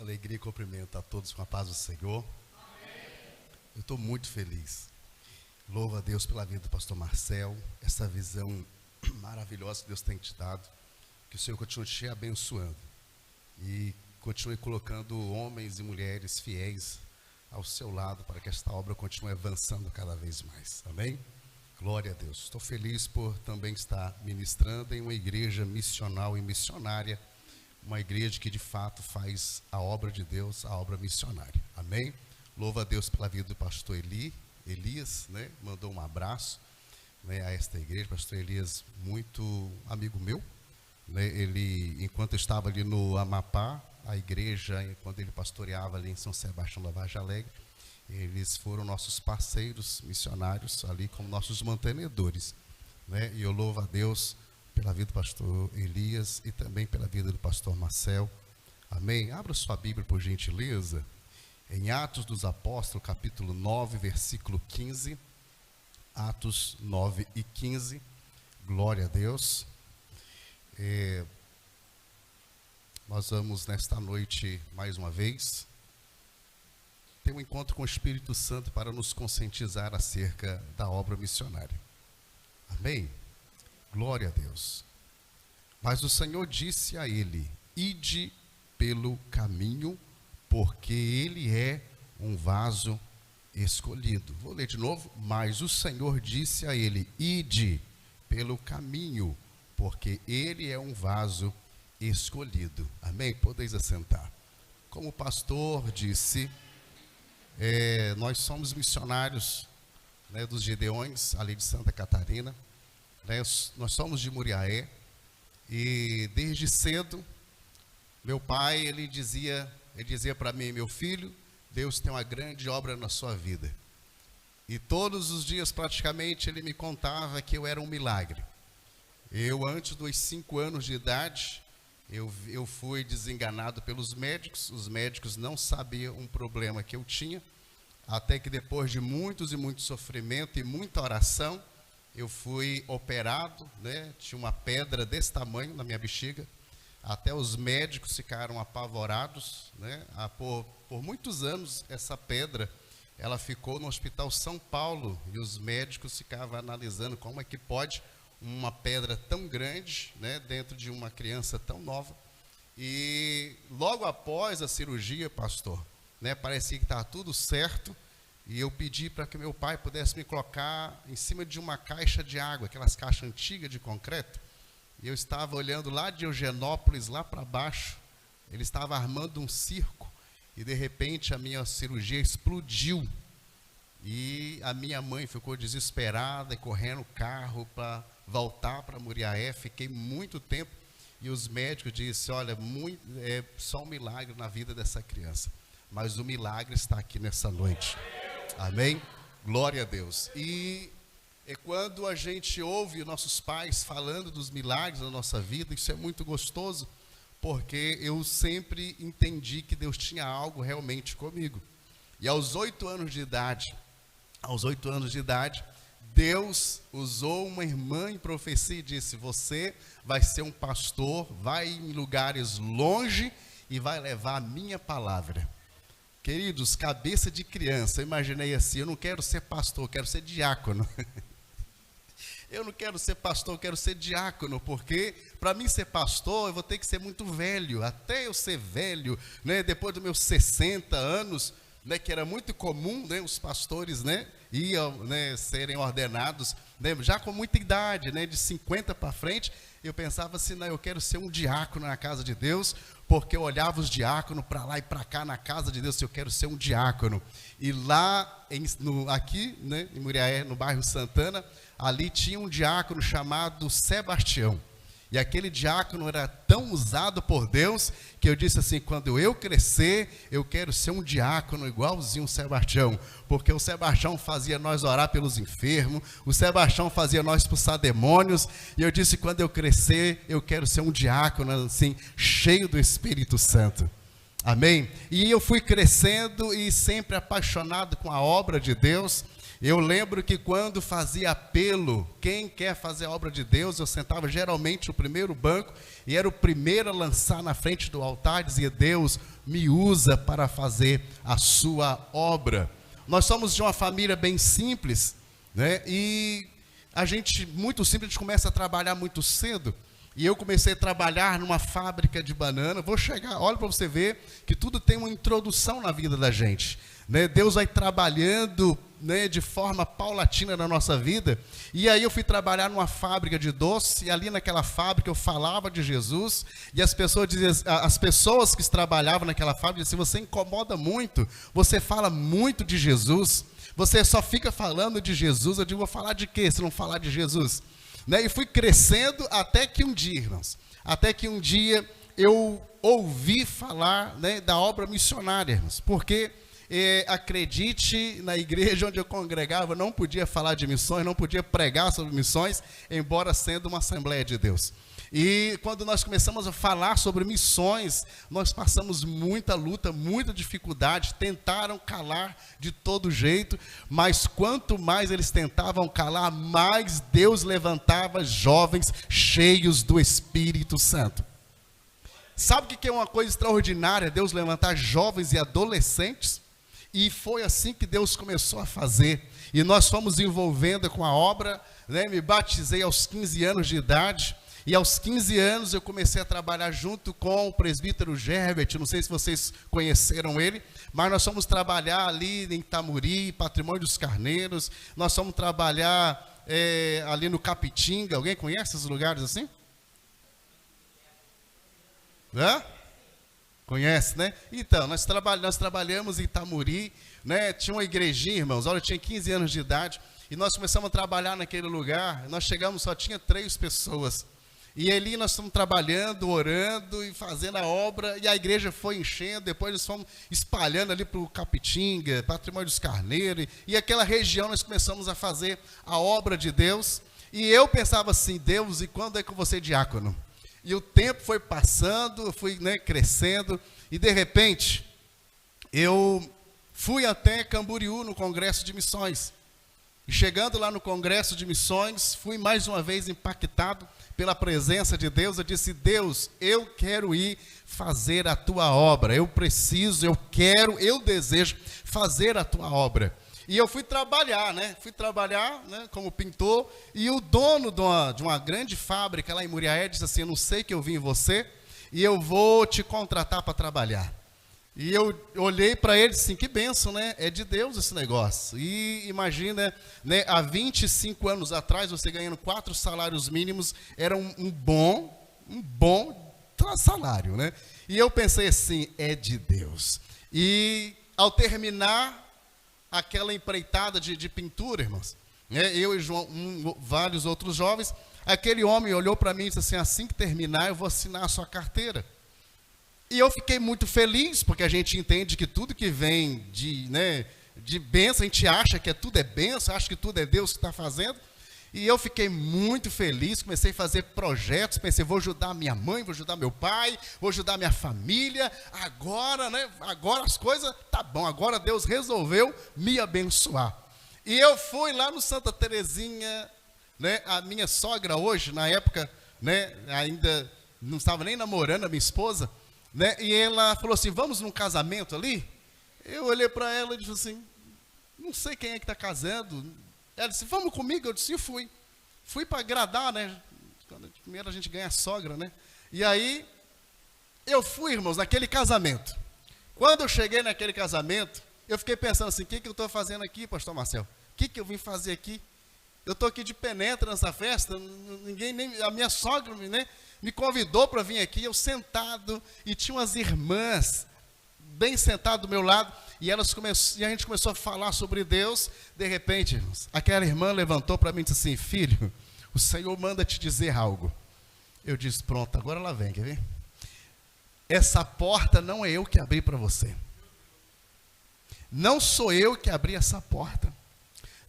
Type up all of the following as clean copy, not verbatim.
alegria e cumprimento a todos com a paz do Senhor. Amém. Eu estou muito feliz. Louvo a Deus pela vida do pastor Marcel, essa visão maravilhosa que Deus tem te dado. Que o Senhor continue te abençoando e continue colocando homens e mulheres fiéis ao seu lado para que esta obra continue avançando cada vez mais. Amém? Glória a Deus. Estou feliz por também estar ministrando em uma igreja missional e missionária, uma igreja que de fato faz a obra de Deus, a obra missionária. Amém? Louvo a Deus pela vida do pastor Elias, né? Mandou um abraço, né, a esta igreja. Pastor Elias, muito amigo meu, né? Ele, enquanto eu estava ali no Amapá, a igreja, quando ele pastoreava ali em São Sebastião da Vargem Alegre, eles foram nossos parceiros missionários ali como nossos mantenedores, né? E eu louvo a Deus pela vida do pastor Elias e também pela vida do pastor Marcel. Amém? Abra sua Bíblia, por gentileza, em Atos dos Apóstolos, capítulo 9, versículo 15. Atos 9 e 15. Glória a Deus. Nós vamos nesta noite, mais uma vez, ter um encontro com o Espírito Santo para nos conscientizar acerca da obra missionária. Amém? Glória a Deus. Mas o Senhor disse a ele: ide pelo caminho, porque ele é um vaso escolhido. Vou ler de novo. Mas o Senhor disse a ele: ide pelo caminho, porque ele é um vaso escolhido. Amém? Podeis assentar. Como o pastor disse, nós somos missionários, né, dos Gedeões, ali de Santa Catarina. Nós somos de Muriaé, e desde cedo meu pai ele dizia para mim: meu filho, Deus tem uma grande obra na sua vida. E todos os dias praticamente ele me contava que eu era um milagre. Eu, antes dos 5 anos de idade, eu fui desenganado pelos médicos. Os médicos não sabiam um problema que eu tinha, até que depois de muitos e muito sofrimento e muita oração, eu fui operado, né? Tinha uma pedra desse tamanho na minha bexiga. Até os médicos ficaram apavorados, né? Por muitos anos essa pedra, ela ficou no Hospital São Paulo, e os médicos ficavam analisando como é que pode uma pedra tão grande, né, dentro de uma criança tão nova. E logo após a cirurgia, pastor, né, parecia que estava tudo certo. E eu pedi para que meu pai pudesse me colocar em cima de uma caixa de água, aquelas caixas antigas de concreto. E eu estava olhando lá de Eugenópolis, lá para baixo. Ele estava armando um circo. E de repente a minha cirurgia explodiu. E a minha mãe ficou desesperada e correndo o carro para voltar para Muriaé. Fiquei muito tempo. E os médicos disseram: olha, é só um milagre na vida dessa criança. Mas o milagre está aqui nessa noite. Amém? Glória a Deus. E quando a gente ouve nossos pais falando dos milagres da nossa vida, isso é muito gostoso, porque eu sempre entendi que Deus tinha algo realmente comigo. E aos 8 anos de idade, Deus usou uma irmã em profecia e disse: você vai ser um pastor, vai em lugares longe e vai levar a minha palavra. Queridos, cabeça de criança, eu imaginei assim: eu não quero ser pastor, eu quero ser diácono. Eu não quero ser pastor, eu quero ser diácono, porque para mim ser pastor eu vou ter que ser muito velho. Até eu ser velho, né, depois dos meus 60 anos, né, que era muito comum, né, os pastores, né, iam, né, serem ordenados, né, já com muita idade, né, de 50 para frente. Eu pensava assim: não, eu quero ser um diácono na casa de Deus, porque eu olhava os diáconos para lá e para cá na casa de Deus. Eu quero ser um diácono. E lá, aqui, né, em Muriaé, no bairro Santana, ali tinha um diácono chamado Sebastião. E aquele diácono era tão usado por Deus, que eu disse assim: quando eu crescer, eu quero ser um diácono igualzinho o Sebastião. Porque o Sebastião fazia nós orar pelos enfermos, o Sebastião fazia nós expulsar demônios. E eu disse: quando eu crescer, eu quero ser um diácono assim, cheio do Espírito Santo. Amém? E eu fui crescendo e sempre apaixonado com a obra de Deus. Eu lembro que quando fazia apelo, quem quer fazer a obra de Deus, eu sentava geralmente no primeiro banco e era o primeiro a lançar na frente do altar, dizia: Deus, me usa para fazer a sua obra. Nós somos de uma família bem simples, né? E a gente, muito simples, a gente começa a trabalhar muito cedo. E eu comecei a trabalhar numa fábrica de banana. Vou chegar, olha para você ver que tudo tem uma introdução na vida da gente, né? Deus vai trabalhando, né, de forma paulatina na nossa vida. E aí eu fui trabalhar numa fábrica de doce, e ali naquela fábrica eu falava de Jesus, e as pessoas que trabalhavam naquela fábrica diziam: você incomoda muito, você fala muito de Jesus, você só fica falando de Jesus. Eu digo: vou falar de quê se não falar de Jesus? Né? E fui crescendo até que um dia, irmãos, eu ouvi falar, né, da obra missionária, irmãos, porque acredite, na igreja onde eu congregava, não podia falar de missões, não podia pregar sobre missões, embora sendo uma Assembleia de Deus. E quando nós começamos a falar sobre missões, nós passamos muita luta, muita dificuldade. Tentaram calar de todo jeito, mas quanto mais eles tentavam calar, mais Deus levantava jovens cheios do Espírito Santo. Sabe o que é uma coisa extraordinária? Deus levantar jovens e adolescentes. E foi assim que Deus começou a fazer. E nós fomos envolvendo com a obra, né? Me batizei aos 15 anos de idade. E aos 15 anos eu comecei a trabalhar junto com o presbítero Gerbert. Não sei se vocês conheceram ele, mas nós fomos trabalhar ali em Itamuri, Patrimônio dos Carneiros. Nós fomos trabalhar ali no Capitinga. Alguém conhece esses lugares assim? Hã? Conhece, né? Então, nós trabalhamos em Itamuri, né? Tinha uma igrejinha, irmãos. Olha, eu tinha 15 anos de idade. E nós começamos a trabalhar naquele lugar. Nós chegamos, só tinha 3 pessoas. E ali nós estamos trabalhando, orando e fazendo a obra, e a igreja foi enchendo. Depois nós fomos espalhando ali para o Capitinga, Patrimônio dos Carneiros, e aquela região nós começamos a fazer a obra de Deus. E eu pensava assim: Deus, e quando é que eu vou ser diácono? E o tempo foi passando, eu fui, né, crescendo, e de repente, eu fui até Camboriú no Congresso de Missões. E chegando lá no Congresso de Missões, fui mais uma vez impactado pela presença de Deus. Eu disse: Deus, eu quero ir fazer a tua obra, eu preciso, eu quero, eu desejo fazer a tua obra. E eu fui trabalhar, né, como pintor, e o dono de uma grande fábrica lá em Muriaé disse assim: eu não sei que eu vi em você, e eu vou te contratar para trabalhar. E eu olhei para ele e disse assim: que bênção, né? É de Deus esse negócio. E imagina, né, há 25 anos atrás, você ganhando 4 salários mínimos, era um bom salário, né? E eu pensei assim: é de Deus. E ao terminar aquela empreitada de pintura, irmãos, né, eu e João, vários outros jovens, aquele homem olhou para mim e disse assim: assim que terminar, eu vou assinar a sua carteira. E eu fiquei muito feliz, porque a gente entende que tudo que vem de bênção, a gente acha que tudo é bênção, acha que tudo é Deus que está fazendo. E eu fiquei muito feliz, comecei a fazer projetos, pensei: vou ajudar minha mãe, vou ajudar meu pai, vou ajudar minha família. Agora, né, agora as coisas, tá bom, agora Deus resolveu me abençoar. E eu fui lá no Santa Terezinha, né, a minha sogra hoje, na época, né, ainda não estava nem namorando a minha esposa, né, e ela falou assim: vamos num casamento ali? Eu olhei para ela e disse assim: não sei quem é que está casando. Ela disse: vamos comigo? Eu disse: eu fui. Fui para agradar, né? Primeiro a gente ganha a sogra, né? E aí, eu fui, irmãos, naquele casamento. Quando eu cheguei naquele casamento, eu fiquei pensando assim: o que eu estou fazendo aqui, pastor Marcel? O que eu vim fazer aqui? Eu estou aqui de penetra nessa festa, ninguém, nem a minha sogra, né, me convidou para vir aqui, eu sentado, e tinha umas irmãs bem sentadas do meu lado, e a gente começou a falar sobre Deus. De repente, irmãos, aquela irmã levantou para mim e disse assim: filho, o Senhor manda te dizer algo. Eu disse: pronto, agora ela vem, quer ver? Essa porta não é eu que abri para você. Não sou eu que abri essa porta.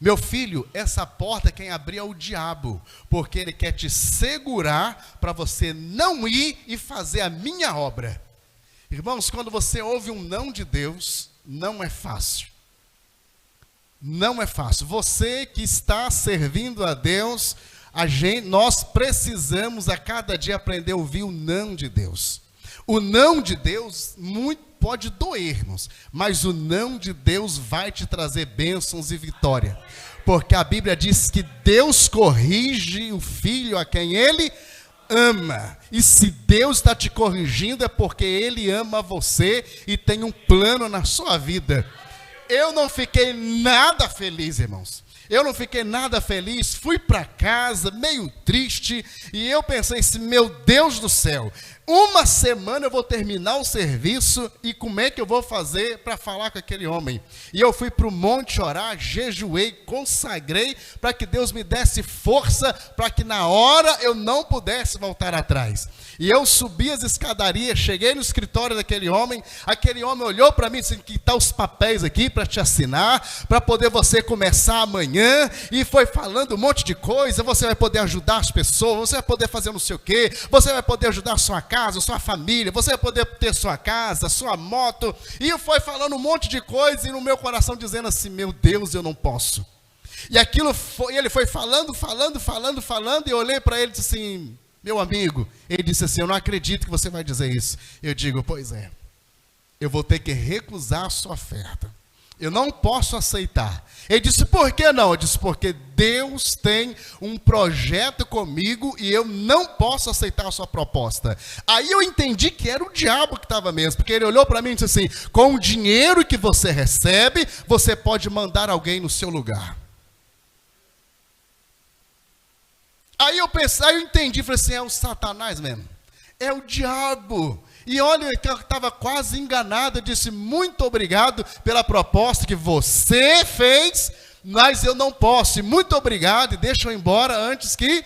Meu filho, essa porta quem abriu é o diabo, porque ele quer te segurar para você não ir e fazer a minha obra. Irmãos, quando você ouve um não de Deus, não é fácil. Não é fácil. Você que está servindo a Deus, nós precisamos a cada dia aprender a ouvir o não de Deus. O não de Deus pode doer-nos, mas o não de Deus vai te trazer bênçãos e vitória. Porque a Bíblia diz que Deus corrige o filho a quem Ele ama. E se Deus está te corrigindo é porque Ele ama você e tem um plano na sua vida. Eu não fiquei nada feliz, irmãos. Eu não fiquei nada feliz, fui para casa meio triste e eu pensei assim, meu Deus do céu, uma semana eu vou terminar o serviço e como é que eu vou fazer para falar com aquele homem? E eu fui para o monte orar, jejuei, consagrei para que Deus me desse força para que na hora eu não pudesse voltar atrás. E eu subi as escadarias, cheguei no escritório daquele homem, aquele homem olhou para mim e disse, que tá os papéis aqui para te assinar, para poder você começar amanhã, e foi falando um monte de coisa, você vai poder ajudar as pessoas, você vai poder fazer não sei o quê, você vai poder ajudar a sua casa, a sua família, você vai poder ter sua casa, sua moto, e foi falando um monte de coisa, e no meu coração dizendo assim, meu Deus, eu não posso. E ele foi falando, e eu olhei para ele e disse assim, meu amigo, ele disse assim, eu não acredito que você vai dizer isso. Eu digo, pois é, eu vou ter que recusar a sua oferta. Eu não posso aceitar. Ele disse, por que não? Eu disse, porque Deus tem um projeto comigo e eu não posso aceitar a sua proposta. Aí eu entendi que era o diabo que estava mesmo, porque ele olhou para mim e disse assim, com o dinheiro que você recebe, você pode mandar alguém no seu lugar. Aí eu entendi, falei assim, é o Satanás mesmo, é o diabo. E olha, que eu estava quase enganado, eu disse, muito obrigado pela proposta que você fez, mas eu não posso, e muito obrigado, e deixa eu ir embora antes que,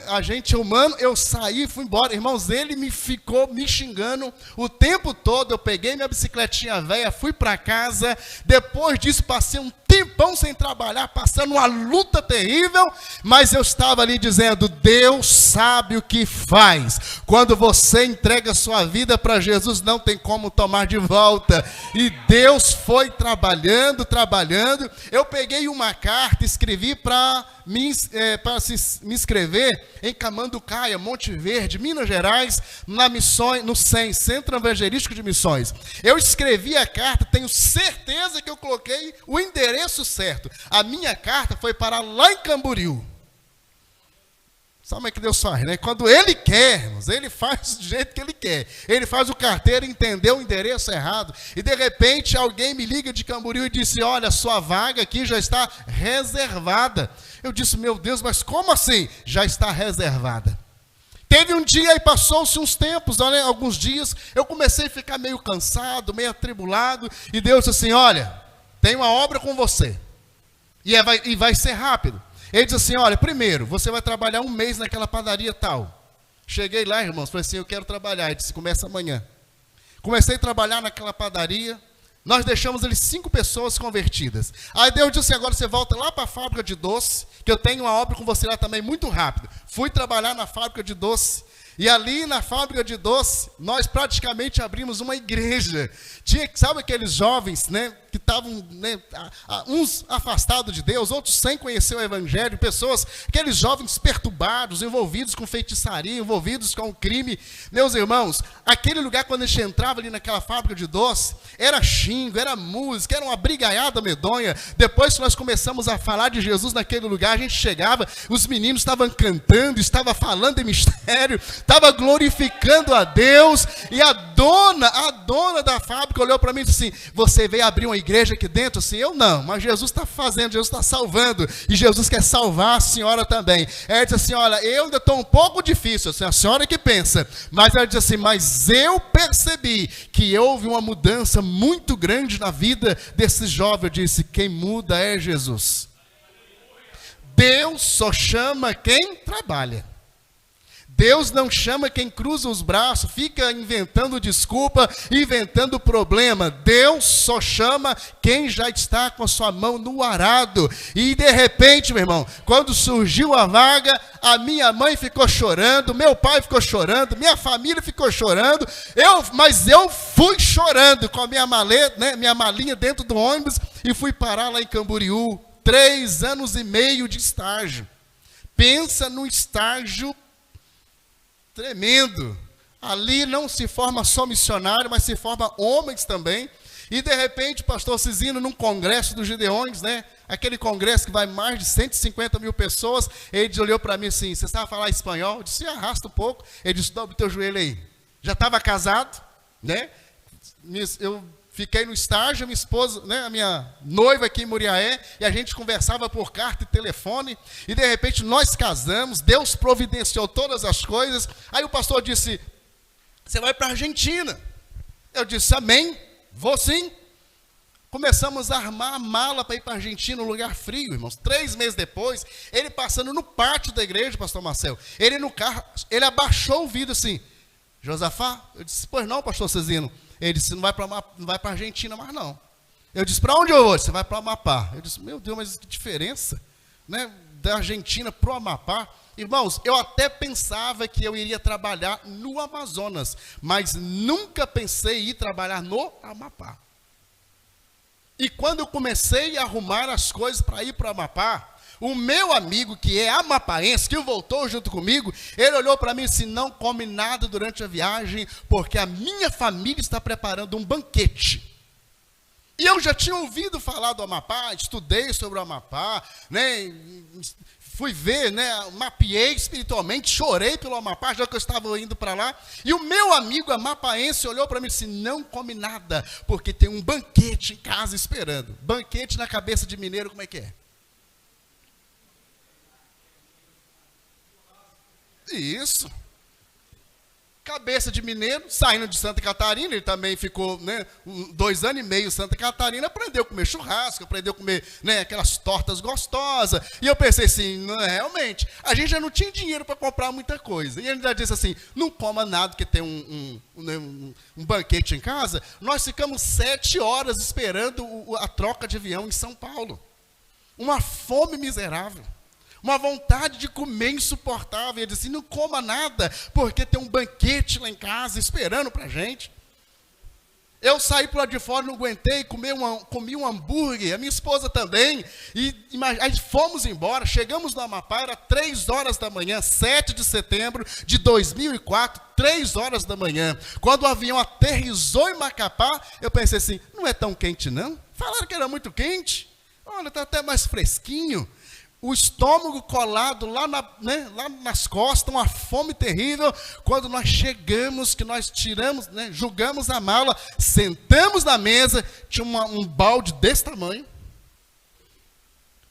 a gente humano, eu saí e fui embora. Irmãos, ele me ficou me xingando o tempo todo, eu peguei minha bicicletinha velha, fui para casa, depois disso passei um tempão sem trabalhar, passando uma luta terrível, mas eu estava ali dizendo, Deus sabe o que faz. Quando você entrega sua vida para Jesus, não tem como tomar de volta. E Deus foi trabalhando, eu peguei uma carta, escrevi para se inscrever em Camanducaia, Monte Verde, Minas Gerais, no CEM, Centro Evangelístico de Missões. Eu escrevi a carta, tenho certeza que eu coloquei o endereço certo. A minha carta foi para lá em Camboriú. Sabe como é que Deus faz, né? Quando Ele quer, irmãos, Ele faz do jeito que Ele quer. Ele faz o carteiro entender o endereço errado. E de repente alguém me liga de Camboriú e disse, olha, sua vaga aqui já está reservada. Eu disse, meu Deus, mas como assim? Já está reservada. Teve um dia e passou-se uns tempos, alguns dias, eu comecei a ficar meio cansado, meio atribulado. E Deus disse assim, olha, tem uma obra com você. E vai ser rápido. Ele disse assim, olha, primeiro, você vai trabalhar um mês naquela padaria tal. Cheguei lá, irmãos, falei assim, eu quero trabalhar. Ele disse, começa amanhã. Comecei a trabalhar naquela padaria, nós deixamos ali 5 pessoas convertidas. Aí Deus disse, agora você volta lá para a fábrica de doce, que eu tenho uma obra com você lá também muito rápido. Fui trabalhar na fábrica de doce, e ali na fábrica de doce, nós praticamente abrimos uma igreja. Tinha, sabe aqueles jovens, que estavam, uns afastados de Deus, outros sem conhecer o Evangelho, pessoas, aqueles jovens perturbados, envolvidos com feitiçaria, envolvidos com crime. Meus irmãos, aquele lugar, quando a gente entrava ali naquela fábrica de doce, era xingo, era música, era uma brigaiada medonha. Depois que nós começamos a falar de Jesus naquele lugar, a gente chegava, os meninos estavam cantando, estavam falando em mistério, estava glorificando a Deus, e a dona da fábrica olhou para mim e disse assim, você veio abrir uma igreja aqui dentro? Assim, eu não, mas Jesus está fazendo, Jesus está salvando, e Jesus quer salvar a senhora também. Ela disse assim, olha, eu ainda estou um pouco difícil, assim, a senhora que pensa, mas ela disse assim, mas eu percebi que houve uma mudança muito grande na vida desse jovem. Eu disse, quem muda é Jesus. Deus só chama quem trabalha. Deus não chama quem cruza os braços, fica inventando desculpa, inventando problema. Deus só chama quem já está com a sua mão no arado. E de repente, meu irmão, quando surgiu a vaga, a minha mãe ficou chorando, meu pai ficou chorando, minha família ficou chorando, mas eu fui chorando com a minha maleta, minha malinha dentro do ônibus, e fui parar lá em Camboriú, 3 anos e meio de estágio. Pensa num estágio tremendo. Ali não se forma só missionário, mas se forma homens também. E de repente, pastor Cisino, num congresso dos Gideões, né? Aquele congresso que vai mais de 150 mil pessoas, ele olhou para mim assim, você sabe falar espanhol? Eu disse, arrasta um pouco. Ele disse, dobra o teu joelho aí. Já estava casado, né? Eu fiquei no estágio, minha esposa, né, a minha noiva aqui em Muriaé, e a gente conversava por carta e telefone, e de repente nós casamos, Deus providenciou todas as coisas. Aí o pastor disse, você vai para a Argentina. Eu disse, amém, vou sim. Começamos a armar a mala para ir para a Argentina, um lugar frio, irmãos. 3 meses depois, ele passando no pátio da igreja, pastor Marcelo, ele no carro, ele abaixou o vidro assim, Josafá? Eu disse, pois não, pastor Cezino. Ele disse, não vai para a Argentina mais não. Eu disse, para onde eu vou? Você vai para o Amapá. Eu disse, meu Deus, mas que diferença, né? Da Argentina para o Amapá. Irmãos, eu até pensava que eu iria trabalhar no Amazonas, mas nunca pensei em ir trabalhar no Amapá. E quando eu comecei a arrumar as coisas para ir para o Amapá, o meu amigo, que é amapaense, que voltou junto comigo, ele olhou para mim e disse, não come nada durante a viagem, porque a minha família está preparando um banquete. E eu já tinha ouvido falar do Amapá, estudei sobre o Amapá, né, fui ver, né, mapeei espiritualmente, chorei pelo Amapá, já que eu estava indo para lá. E o meu amigo amapaense olhou para mim e disse, não come nada, porque tem um banquete em casa esperando. Banquete na cabeça de mineiro, como é que é? Isso. Cabeça de mineiro, saindo de Santa Catarina, ele também ficou, né, 2 anos e meio em Santa Catarina, aprendeu a comer churrasco, aprendeu a comer, né, aquelas tortas gostosas. E eu pensei assim, não, realmente, a gente já não tinha dinheiro para comprar muita coisa. E ele já disse assim, não coma nada que tem um banquete em casa. Nós ficamos 7 horas esperando a troca de avião em São Paulo. Uma fome miserável. Uma vontade de comer insuportável. Ele disse, não coma nada, porque tem um banquete lá em casa esperando para a gente. Eu saí para lá de fora, não aguentei, comi um hambúrguer, a minha esposa também, e aí fomos embora, chegamos no Amapá, era 3 horas da manhã, 7 de setembro de 2004, 3 horas da manhã. Quando o avião aterrissou em Macapá, eu pensei assim, não é tão quente não? Falaram que era muito quente, olha, está até mais fresquinho. O estômago colado lá nas costas, uma fome terrível. Quando nós chegamos, que nós tiramos, né, julgamos a mala, sentamos na mesa, tinha um balde desse tamanho,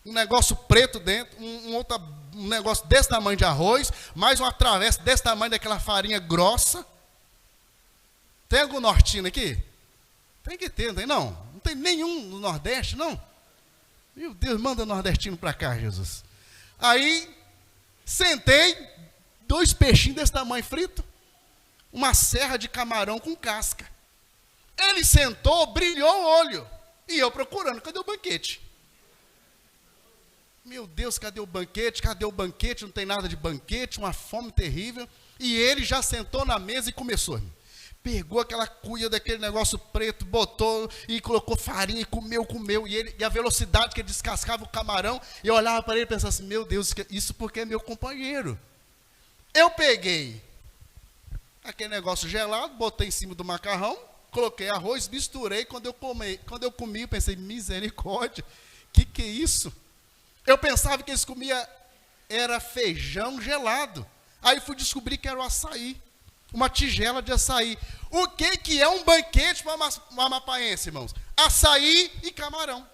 um negócio preto dentro, um negócio desse tamanho de arroz, mais uma travessa desse tamanho daquela farinha grossa. Tem algum nordestino aqui? Tem que ter, não tem não? Não tem nenhum no Nordeste, não? Meu Deus, manda nordestino para cá, Jesus. Aí, sentei, 2 peixinhos desse tamanho frito, uma serra de camarão com casca. Ele sentou, brilhou o olho, e eu procurando, cadê o banquete? Meu Deus, cadê o banquete? Cadê o banquete? Não tem nada de banquete, uma fome terrível. E ele já sentou na mesa e começou. Pegou aquela cuia daquele negócio preto, botou e colocou farinha e comeu. E a velocidade que ele descascava o camarão, e eu olhava para ele e pensava assim, meu Deus, isso porque é meu companheiro. Eu peguei aquele negócio gelado, botei em cima do macarrão, coloquei arroz, misturei. Quando eu comi, eu pensei, misericórdia, que é isso? Eu pensava que eles comiam, era feijão gelado. Aí fui descobrir que era o açaí. Uma tigela de açaí. O que é um banquete para um amapaense, irmãos? Açaí e camarão.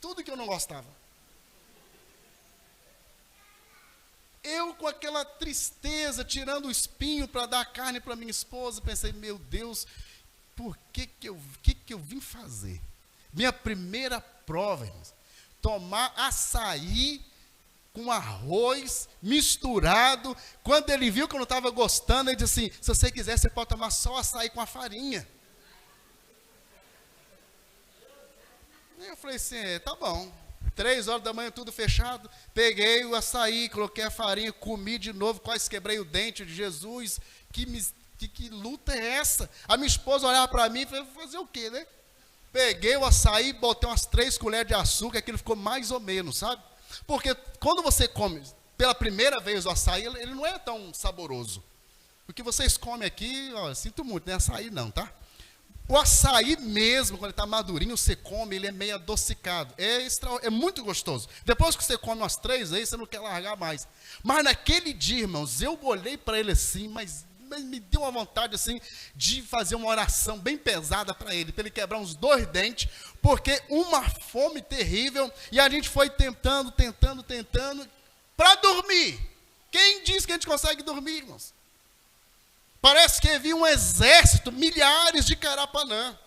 Tudo que eu não gostava. Eu, com aquela tristeza, tirando o espinho para dar carne para minha esposa, pensei, meu Deus, por que eu vim fazer? Minha primeira prova, irmãos, tomar açaí com arroz misturado. Quando ele viu que eu não estava gostando, ele disse assim, se você quiser, você pode tomar só açaí com a farinha. E eu falei assim, tá bom. 3 horas da manhã, tudo fechado. Peguei o açaí, coloquei a farinha, comi de novo, quase quebrei o dente de Jesus. Que luta é essa? A minha esposa olhava para mim e falava, fazer o quê, né? Peguei o açaí, botei umas 3 colheres de açúcar, aquilo ficou mais ou menos, sabe? Porque quando você come pela primeira vez o açaí, ele não é tão saboroso. O que vocês comem aqui, ó, sinto muito, não é açaí não, tá? O açaí mesmo, quando ele está madurinho, você come, ele é meio adocicado. É muito gostoso. Depois que você come umas 3 vezes, você não quer largar mais. Mas naquele dia, irmãos, eu olhei para ele assim, mas me deu uma vontade assim de fazer uma oração bem pesada para ele quebrar uns 2 dentes, porque uma fome terrível, e a gente foi tentando, para dormir. Quem diz que a gente consegue dormir, irmãos? Parece que havia um exército, milhares de Carapanã.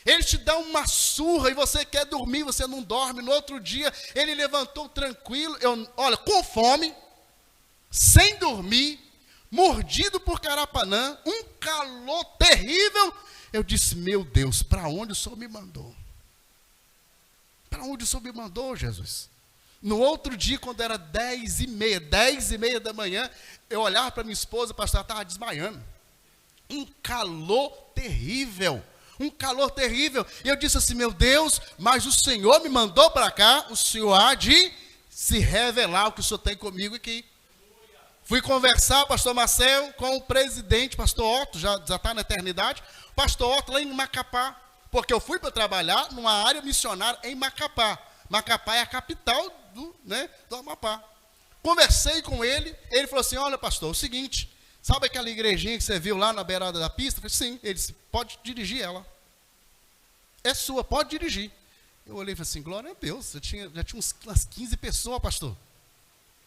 Ele te dá uma surra e você quer dormir, você não dorme. No outro dia, ele levantou tranquilo, olha, com fome, sem dormir, mordido por Carapanã, um calor terrível. Eu disse, meu Deus, para onde o Senhor me mandou? Para onde o Senhor me mandou, Jesus? No outro dia, quando era 10h30 da manhã, eu olhava para minha esposa, pastor, ela estava desmaiando. Um calor terrível. E eu disse assim, meu Deus, mas o Senhor me mandou para cá, o Senhor há de se revelar o que o Senhor tem comigo aqui. Fui conversar, pastor Marcel, com o presidente, pastor Otto, já está na eternidade, pastor Otto lá em Macapá, porque eu fui para trabalhar numa área missionária em Macapá. Macapá é a capital do Amapá. Conversei com ele, ele falou assim, olha pastor, é o seguinte, sabe aquela igrejinha que você viu lá na beirada da pista? Eu falei, sim. Ele disse, pode dirigir ela. É sua, pode dirigir. Eu olhei e falei assim, glória a Deus, já tinha umas 15 pessoas, pastor.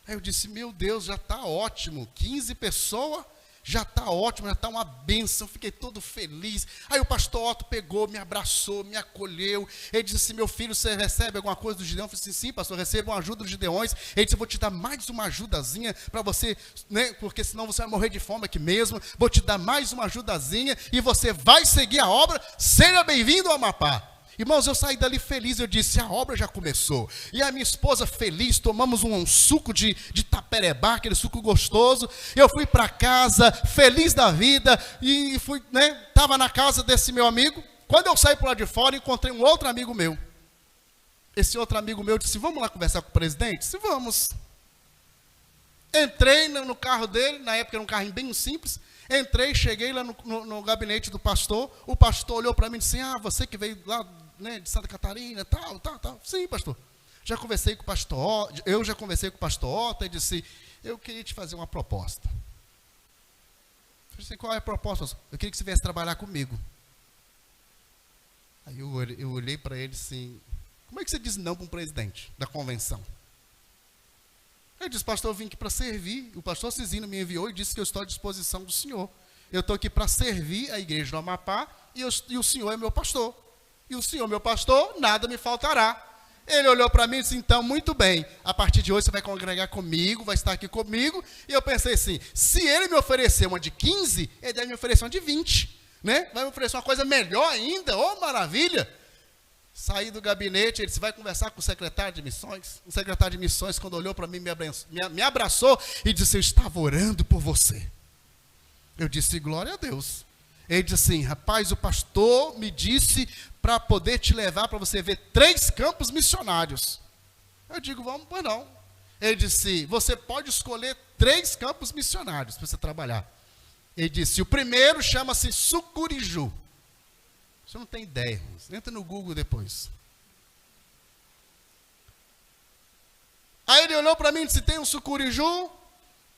Aí eu disse, meu Deus, já está ótimo, 15 pessoas, já está ótimo, já está uma bênção, fiquei todo feliz. Aí o pastor Otto pegou, me abraçou, me acolheu. Ele disse assim, meu filho, você recebe alguma coisa do Gideão? Eu falei assim, sim, pastor, recebo uma ajuda dos Gideões. Ele disse, eu vou te dar mais uma ajudazinha para você, né, porque senão você vai morrer de fome aqui mesmo. Vou te dar mais uma ajudazinha e você vai seguir a obra. Seja bem-vindo ao Amapá. Irmãos, eu saí dali feliz, eu disse, a obra já começou. E a minha esposa feliz, tomamos um suco de taperebá, aquele suco gostoso. Eu fui para casa, feliz da vida, e fui, estava na casa desse meu amigo. Quando eu saí por lá de fora, encontrei um outro amigo meu. Esse outro amigo meu disse, vamos lá conversar com o presidente? Disse, vamos. Entrei no carro dele, na época era um carrinho bem simples. Entrei, cheguei lá no gabinete do pastor. O pastor olhou para mim e disse, você que veio lá, de Santa Catarina, tal. Sim, pastor. Eu já conversei com o pastor Otto e disse, eu queria te fazer uma proposta. Eu disse, qual é a proposta, pastor? Eu queria que você viesse trabalhar comigo. Aí eu olhei para ele assim, como é que você diz não para um presidente da convenção? Ele disse, pastor, eu vim aqui para servir. O pastor Cisino me enviou e disse que eu estou à disposição do senhor. Eu estou aqui para servir a igreja do Amapá e o senhor é meu pastor. E o senhor, meu pastor, nada me faltará. Ele olhou para mim e disse, então, muito bem, a partir de hoje você vai congregar comigo, vai estar aqui comigo. E eu pensei assim, se ele me oferecer uma de 15, ele deve me oferecer uma de 20. Vai me oferecer uma coisa melhor ainda, maravilha. Saí do gabinete, ele disse, vai conversar com o secretário de missões. O secretário de missões, quando olhou para mim, me abraçou e disse, eu estava orando por você. Eu disse, glória a Deus. Ele disse assim, rapaz, o pastor me disse para poder te levar para você ver 3 campos missionários. Eu digo, vamos, pois não. Ele disse, você pode escolher 3 campos missionários para você trabalhar. Ele disse, o primeiro chama-se Sucuriju. Você não tem ideia, irmãos. Entra no Google depois. Aí ele olhou para mim e disse, tem o Sucuriju,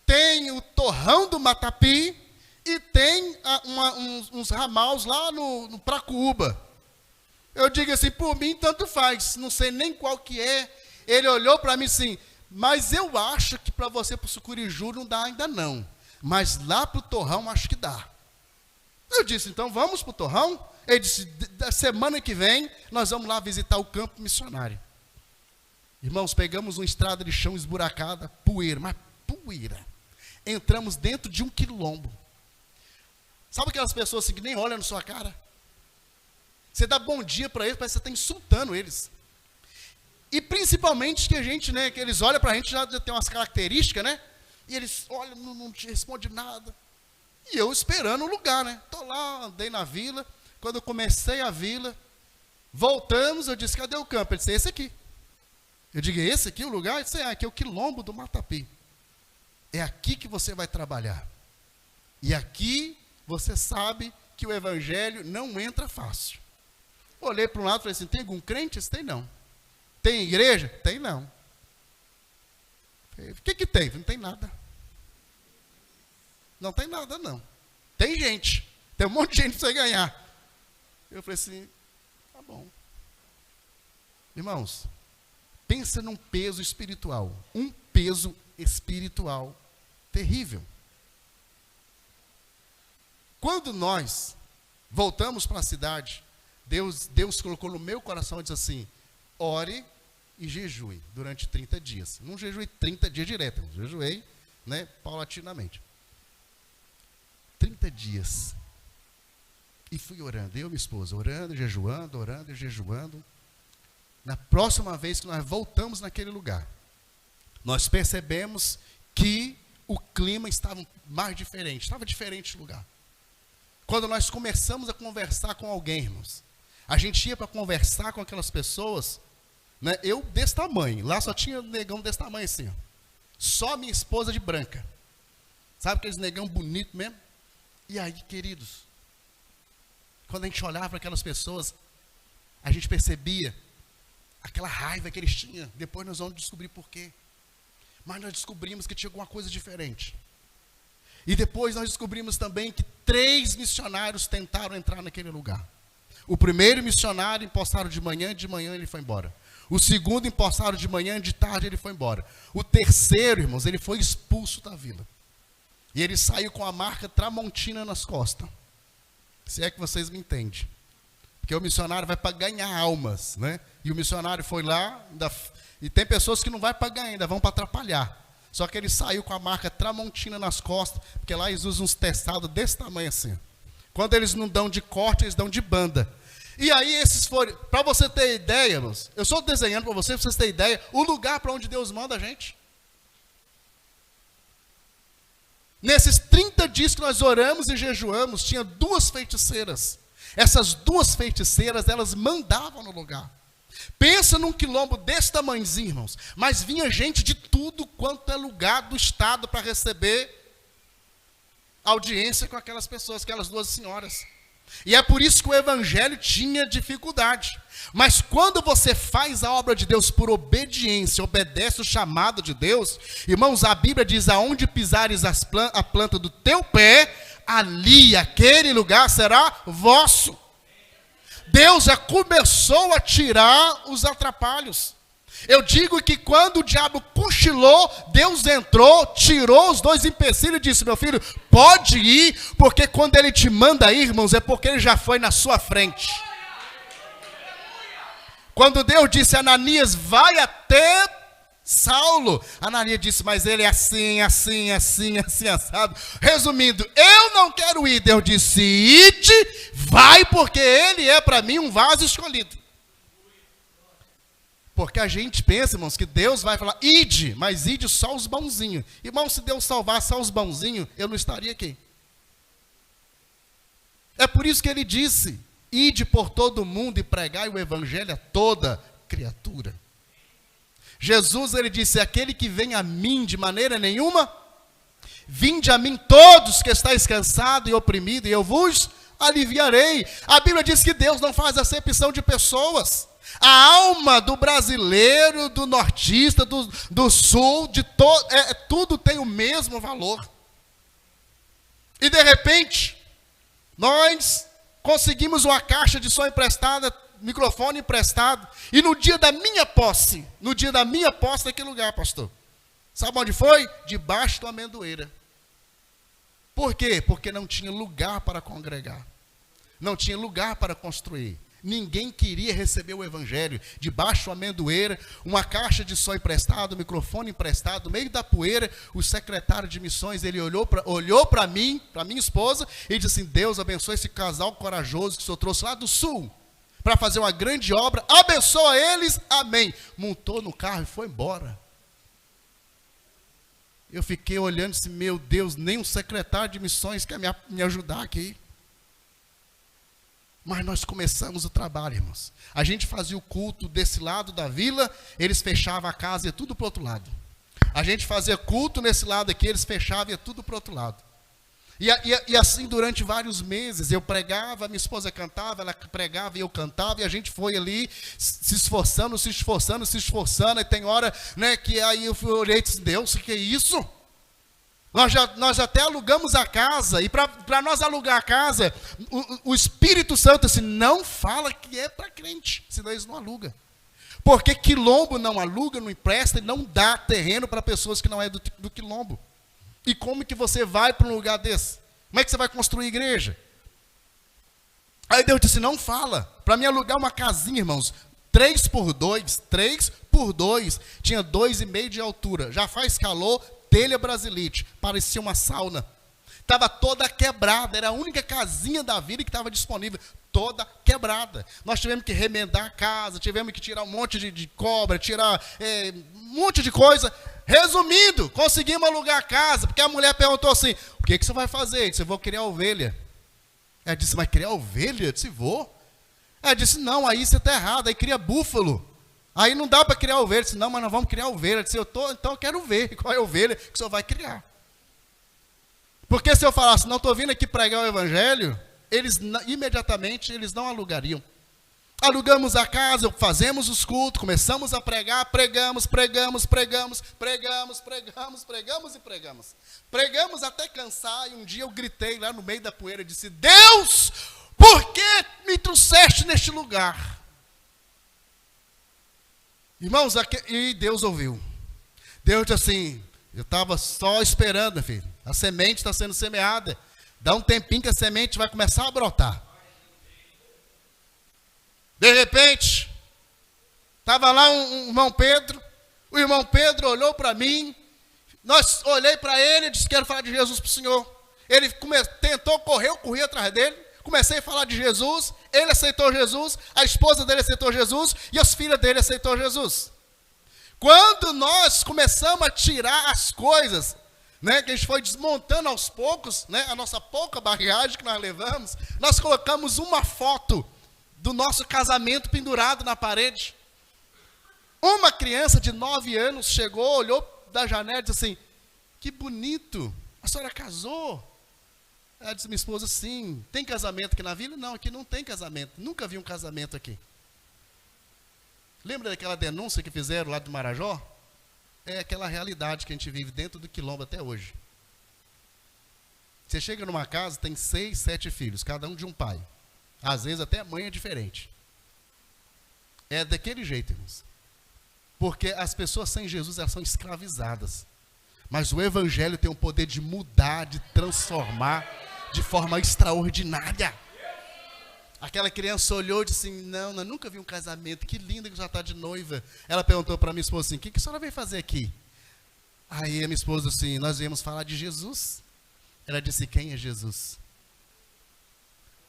tem o Torrão do Matapi e tem uns ramaus lá no Pracuúba. Eu digo assim, por mim tanto faz, não sei nem qual que é. Ele olhou para mim assim, mas eu acho que para você para o Sucuriju não dá ainda não. Mas lá para o Torrão acho que dá. Eu disse, então vamos para o Torrão? Ele disse, da semana que vem, nós vamos lá visitar o campo missionário. Irmãos, pegamos uma estrada de chão esburacada, poeira, mas poeira. Entramos dentro de um quilombo. Sabe aquelas pessoas assim que nem olham na sua cara? Você dá bom dia para eles, parece que você está insultando eles. E principalmente que a gente, que eles olham para a gente, já tem umas características, E eles olham, não te responde nada. E eu esperando o lugar, Estou lá, andei na vila. Quando eu comecei a vila, Voltamos, eu disse, cadê o campo? Ele disse, esse aqui. Eu digo, esse aqui é o lugar? Ele disse, aqui é o quilombo do Matapi. É aqui que você vai trabalhar. E aqui você sabe que o evangelho não entra fácil. Olhei para um lado e falei assim, tem algum crente? Ele disse, tem não. Tem igreja? Tem não. O que tem? Não tem nada. Não tem nada não. Tem gente. Tem um monte de gente para você ganhar. Eu falei assim, tá bom. Irmãos, pensa num peso espiritual. Um peso espiritual terrível. Quando nós voltamos para a cidade, Deus colocou no meu coração e disse assim, ore e jejue durante 30 dias. Não jejuei 30 dias direto, jejuei, paulatinamente. 30 dias. E fui orando, eu e minha esposa, orando e jejuando. Na próxima vez que nós voltamos naquele lugar, nós percebemos que o clima estava mais diferente, estava diferente o lugar. Quando nós começamos a conversar com alguém, irmãos, a gente ia para conversar com aquelas pessoas, eu desse tamanho, lá só tinha negão desse tamanho assim, ó. Só minha esposa de branca. Sabe aqueles negão bonito mesmo? E aí, queridos, quando a gente olhava para aquelas pessoas, a gente percebia aquela raiva que eles tinham. Depois nós vamos descobrir por quê. Mas nós descobrimos que tinha alguma coisa diferente. E depois nós descobrimos também que 3 missionários tentaram entrar naquele lugar. O primeiro missionário empostaram de manhã ele foi embora. O segundo empostaram de manhã, de tarde ele foi embora. O terceiro, irmãos, ele foi expulso da vila. E ele saiu com a marca Tramontina nas costas. Se é que vocês me entendem. Porque o missionário vai para ganhar almas, E o missionário foi lá, e tem pessoas que não vai para ganhar ainda, vão para atrapalhar. Só que ele saiu com a marca Tramontina nas costas, porque lá eles usam uns testados desse tamanho assim. Quando eles não dão de corte, eles dão de banda. E aí esses foram, para você ter ideia, irmãos, eu estou desenhando para vocês terem ideia, o lugar para onde Deus manda a gente. Nesses 30 dias que nós oramos e jejuamos, tinha 2 feiticeiras. Essas 2 feiticeiras, elas mandavam no lugar. Pensa num quilombo desse tamanhozinho, irmãos. Mas vinha gente de tudo quanto é lugar do estado para receber audiência com aquelas pessoas, aquelas 2 senhoras. E é por isso que o evangelho tinha dificuldade. Mas quando você faz a obra de Deus por obediência, obedece o chamado de Deus, irmãos, a Bíblia diz, aonde pisares a planta do teu pé, ali, aquele lugar será vosso. Deus já começou a tirar os atrapalhos. Eu digo que quando o diabo cochilou, Deus entrou, tirou os 2 empecilhos e disse, meu filho, pode ir, porque quando ele te manda ir, irmãos, é porque ele já foi na sua frente. Quando Deus disse a Ananias, vai até Saulo, Ananias disse, mas ele é assim, assado. Resumindo, eu não quero ir. Deus disse, ide, vai, porque ele é para mim um vaso escolhido. Porque a gente pensa, irmãos, que Deus vai falar, ide, mas ide só os bonzinhos. Irmão, se Deus salvasse só os bonzinhos, eu não estaria aqui. É por isso que ele disse, ide por todo mundo e pregai o evangelho a toda criatura. Jesus, ele disse, aquele que vem a mim de maneira nenhuma, vinde a mim todos que estáis cansados e oprimidos, e eu vos aliviarei. A Bíblia diz que Deus não faz acepção de pessoas. A alma do brasileiro, do nortista, do sul, tudo tem o mesmo valor. E de repente, nós conseguimos uma caixa de som emprestada, microfone emprestado, e no dia da minha posse, naquele lugar, pastor, sabe onde foi? Debaixo de uma amendoeira. Por quê? Porque não tinha lugar para congregar, não tinha lugar para construir. Ninguém queria receber o evangelho. Debaixo de uma amendoeira, uma caixa de som emprestado, microfone emprestado, no meio da poeira, o secretário de missões, ele olhou para mim, para minha esposa, e disse assim, Deus abençoe esse casal corajoso que o senhor trouxe lá do sul, para fazer uma grande obra, abençoa eles, amém. Montou no carro e foi embora. Eu fiquei olhando e disse, meu Deus, nem um secretário de missões quer me ajudar aqui. Mas nós começamos o trabalho, irmãos. A gente fazia o culto desse lado da vila, eles fechavam a casa e ia tudo para o outro lado. A gente fazia culto nesse lado aqui, eles fechavam e ia tudo para o outro lado. E assim durante vários meses, eu pregava, minha esposa cantava, ela pregava e eu cantava, e a gente foi ali se esforçando, e tem hora, né, que aí eu olhei e disse, Deus, o que é isso? Nós até alugamos a casa, e para nós alugar a casa, o Espírito Santo assim, não fala que é para crente, senão eles não alugam. Porque quilombo não aluga, não empresta e não dá terreno para pessoas que não é do quilombo. E como que você vai para um lugar desse? Como é que você vai construir igreja? Aí Deus disse, não fala. Para mim alugar uma casinha, irmãos, 3 por 2, tinha 2,5 de altura. Já faz calor, telha brasilite, parecia uma sauna. Estava toda quebrada, era a única casinha da vida que estava disponível, toda quebrada. Nós tivemos que remendar a casa, tivemos que tirar um monte de cobra, tirar um monte de coisa. Resumindo, conseguimos alugar a casa, porque a mulher perguntou assim, o que você vai fazer? Eu disse, eu vou criar ovelha. Ela disse, mas criar ovelha? Eu disse, vou. Ela disse, não, aí você está errado, aí cria búfalo. Aí não dá para criar ovelha. Eu disse, não, mas nós vamos criar ovelha. Eu disse, então eu quero ver qual é a ovelha que o senhor vai criar. Porque se eu falasse, não estou vindo aqui pregar o evangelho, imediatamente eles não alugariam. Alugamos a casa, fazemos os cultos, começamos a pregar, pregamos. Pregamos até cansar, e um dia eu gritei lá no meio da poeira, disse, Deus, por que me trouxeste neste lugar? Irmãos, e Deus ouviu. Deus disse assim, eu estava só esperando, meu filho, a semente está sendo semeada, dá um tempinho que a semente vai começar a brotar. De repente, estava lá um irmão Pedro, o irmão Pedro olhou para mim, olhei para ele e disse, quero falar de Jesus para o senhor. Ele tentou correr, eu corri atrás dele, comecei a falar de Jesus, ele aceitou Jesus, a esposa dele aceitou Jesus, e as filhas dele aceitou Jesus. Quando nós começamos a tirar as coisas, né, que a gente foi desmontando aos poucos, né, a nossa pouca bagagem que nós levamos, nós colocamos uma foto do nosso casamento pendurado na parede. Uma criança de 9 anos chegou, olhou da janela e disse assim, que bonito, a senhora casou? Ela disse, minha esposa, sim. Tem casamento aqui na vila? Não, aqui não tem casamento, nunca vi um casamento aqui. Lembra daquela denúncia que fizeram lá do Marajó? É aquela realidade que a gente vive dentro do quilombo até hoje. Você chega numa casa, tem 6, 7 filhos, cada um de um pai. Às vezes até a mãe é diferente. É daquele jeito, irmãos. Porque as pessoas sem Jesus, elas são escravizadas. Mas o evangelho tem o poder de mudar, de transformar de forma extraordinária. Aquela criança olhou e disse assim, não, eu nunca vi um casamento, que linda que já está de noiva. Ela perguntou para minha esposa assim, o que a senhora veio fazer aqui? Aí a minha esposa assim, nós viemos falar de Jesus. Ela disse, quem é Jesus?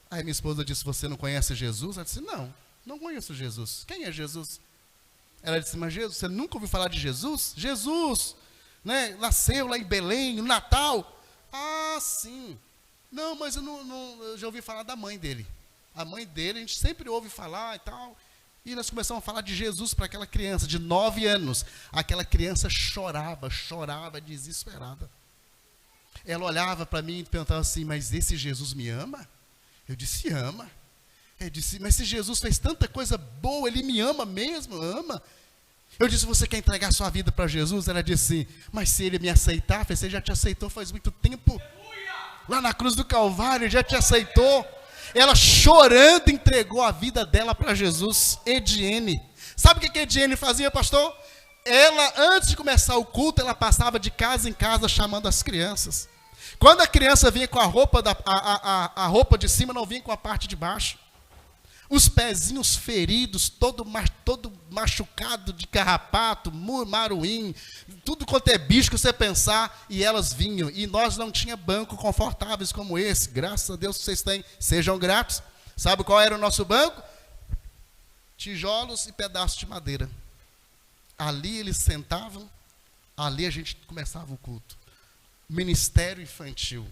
Aí minha esposa disse, você não conhece Jesus? Ela disse, não conheço Jesus. Quem é Jesus? Ela disse, mas Jesus, você nunca ouviu falar de Jesus? Jesus, né, nasceu lá em Belém, no Natal. Ah, sim. Não, mas eu já ouvi falar da mãe dele. A mãe dele, a gente sempre ouve falar e tal. E nós começamos a falar de Jesus para aquela criança de 9 anos. Aquela criança chorava desesperada. Ela olhava para mim e perguntava assim, mas esse Jesus me ama? Eu disse, ama. Ele disse, mas se Jesus fez tanta coisa boa, ele me ama mesmo, ama. Eu disse, você quer entregar sua vida para Jesus? Ela disse, mas se ele me aceitar, eu falei, você já te aceitou faz muito tempo. Lá na cruz do Calvário, já te aceitou. Ela chorando entregou a vida dela para Jesus. Ediene. Sabe o que Ediene fazia, pastor? Ela, antes de começar o culto, ela passava de casa em casa chamando as crianças. Quando a criança vinha com a roupa, a roupa de cima, não vinha com a parte de baixo. Os pezinhos feridos, todo machucado de carrapato, maruim, tudo quanto é bicho que você pensar, e elas vinham. E nós não tinha banco confortáveis como esse. Graças a Deus que vocês têm, sejam gratos. Sabe qual era o nosso banco? Tijolos e pedaços de madeira. Ali eles sentavam, ali a gente começava o culto. Ministério infantil.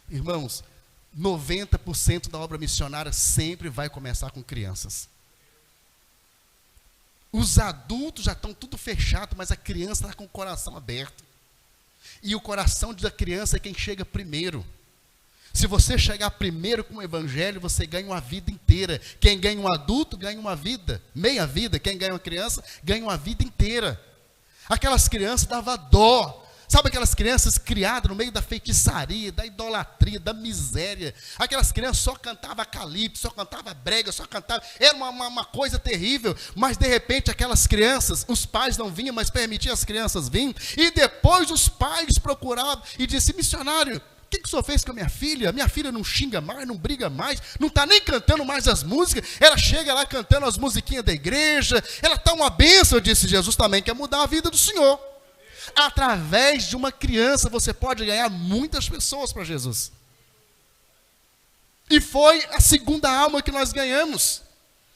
Irmãos, 90% da obra missionária sempre vai começar com crianças. Os adultos já estão tudo fechado, mas a criança está com o coração aberto. E o coração da criança é quem chega primeiro. Se você chegar primeiro com o evangelho, você ganha uma vida inteira. Quem ganha um adulto, ganha uma vida, meia vida. Quem ganha uma criança, ganha uma vida inteira. Aquelas crianças davam dó. Sabe aquelas crianças criadas no meio da feitiçaria, da idolatria, da miséria? Aquelas crianças só cantavam calypso, só cantava brega, só cantava... Era uma coisa terrível, mas de repente aquelas crianças, os pais não vinham, mas permitiam as crianças virem. E depois os pais procuravam e disseram: missionário, o que o senhor fez com a minha filha? Minha filha não xinga mais, não briga mais, não está nem cantando mais as músicas. Ela chega lá cantando as musiquinhas da igreja, ela está uma bênção. Eu disse: Jesus também quer mudar a vida do senhor. Através de uma criança você pode ganhar muitas pessoas para Jesus. E foi a segunda alma que nós ganhamos.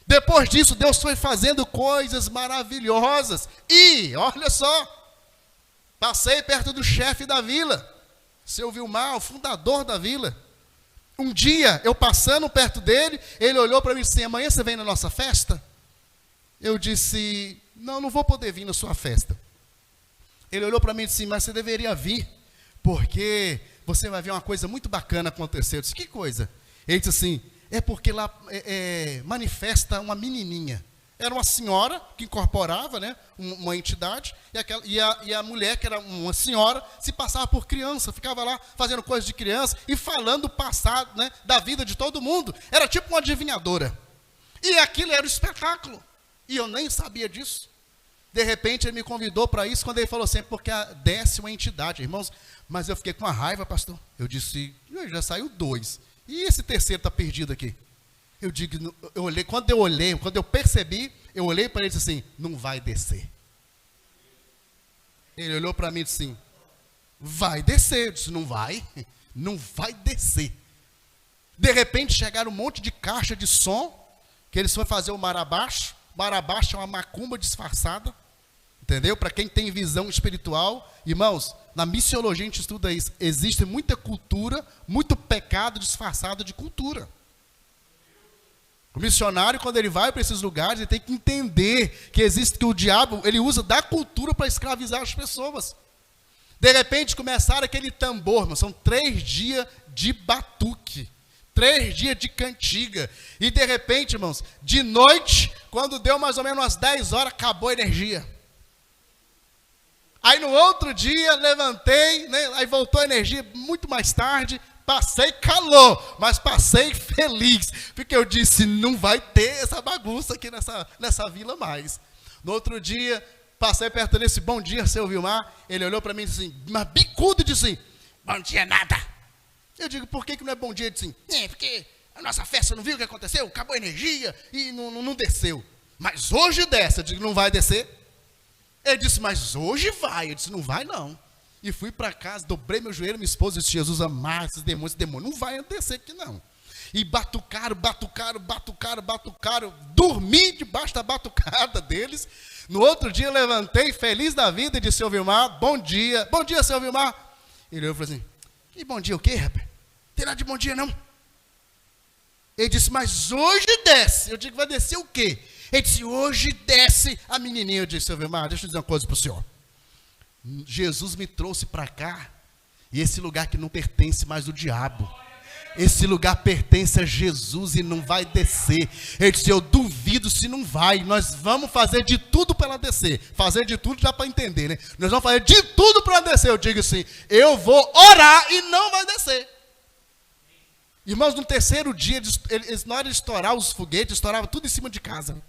Depois disso, Deus foi fazendo coisas maravilhosas. E, olha só, passei perto do chefe da vila, seu Vilmar, o fundador da vila. Um dia, eu passando perto dele, ele olhou para mim e disse: amanhã você vem na nossa festa? Eu disse: não vou poder vir na sua festa. Ele olhou para mim e disse: mas você deveria vir, porque você vai ver uma coisa muito bacana acontecer. Eu disse: que coisa? Ele disse assim: é porque lá manifesta uma menininha. Era uma senhora que incorporava, né, uma entidade, e a mulher, que era uma senhora, se passava por criança, ficava lá fazendo coisas de criança e falando o passado, né, da vida de todo mundo. Era tipo uma adivinhadora. E aquilo era o espetáculo. E eu nem sabia disso. De repente ele me convidou para isso, quando ele falou assim: porque desce uma entidade, irmãos. Mas eu fiquei com uma raiva, pastor. Eu disse: já saiu 2. E esse terceiro está perdido aqui. Eu digo, quando eu percebi, eu olhei para ele e disse assim: não vai descer. Ele olhou para mim e disse assim: vai descer. Eu disse: não vai descer. De repente chegaram um monte de caixa de som, que eles foram fazer o marabaixo. Marabaixo é uma macumba disfarçada, entendeu? Para quem tem visão espiritual. Irmãos, na missiologia a gente estuda isso. Existe muita cultura, muito pecado disfarçado de cultura. O missionário, quando ele vai para esses lugares, ele tem que entender que o diabo, ele usa da cultura para escravizar as pessoas. De repente começaram aquele tambor, irmão, são 3 dias de batuque. 3 dias de cantiga. E de repente, irmãos, de noite, quando deu mais ou menos umas 10 horas, acabou a energia. Aí no outro dia, levantei, né, aí voltou a energia muito mais tarde. Passei calor, mas passei feliz. Porque eu disse: não vai ter essa bagunça aqui nessa vila mais. No outro dia, passei perto desse: bom dia, seu Vilmar. Ele olhou para mim e disse assim, mas bicudo, disse assim: bom dia nada. Eu digo: por que não é bom dia? Ele disse assim: porque a nossa festa, não viu o que aconteceu? Acabou a energia e não desceu. Mas hoje desce. Eu digo: não vai descer? Ele disse: mas hoje vai. Eu disse: não vai não. E fui para casa, dobrei meu joelho, minha esposa disse: Jesus amar esses demônios não vai descer aqui não. E batucaram, dormi debaixo da batucada deles. No outro dia eu levantei, feliz da vida, e disse: seu Vilmar, bom dia, seu Vilmar. Ele olhou e falou assim: e bom dia o quê, rapaz? Tem nada de bom dia, não. Ele disse: mas hoje desce. Eu digo: vai descer o quê? Ele disse: hoje desce a menininha. Eu disse: seu Vilmar, deixa eu dizer uma coisa para o senhor. Jesus me trouxe para cá, e esse lugar que não pertence mais ao diabo. Esse lugar pertence a Jesus e não vai descer. Ele disse: eu duvido se não vai. Nós vamos fazer de tudo para ela descer. Fazer de tudo dá para entender, né? Nós vamos fazer de tudo para ela descer. Eu digo assim: eu vou orar e não vai descer. Irmãos, no terceiro dia, na hora de estourar os foguetes, estourava tudo em cima de casa.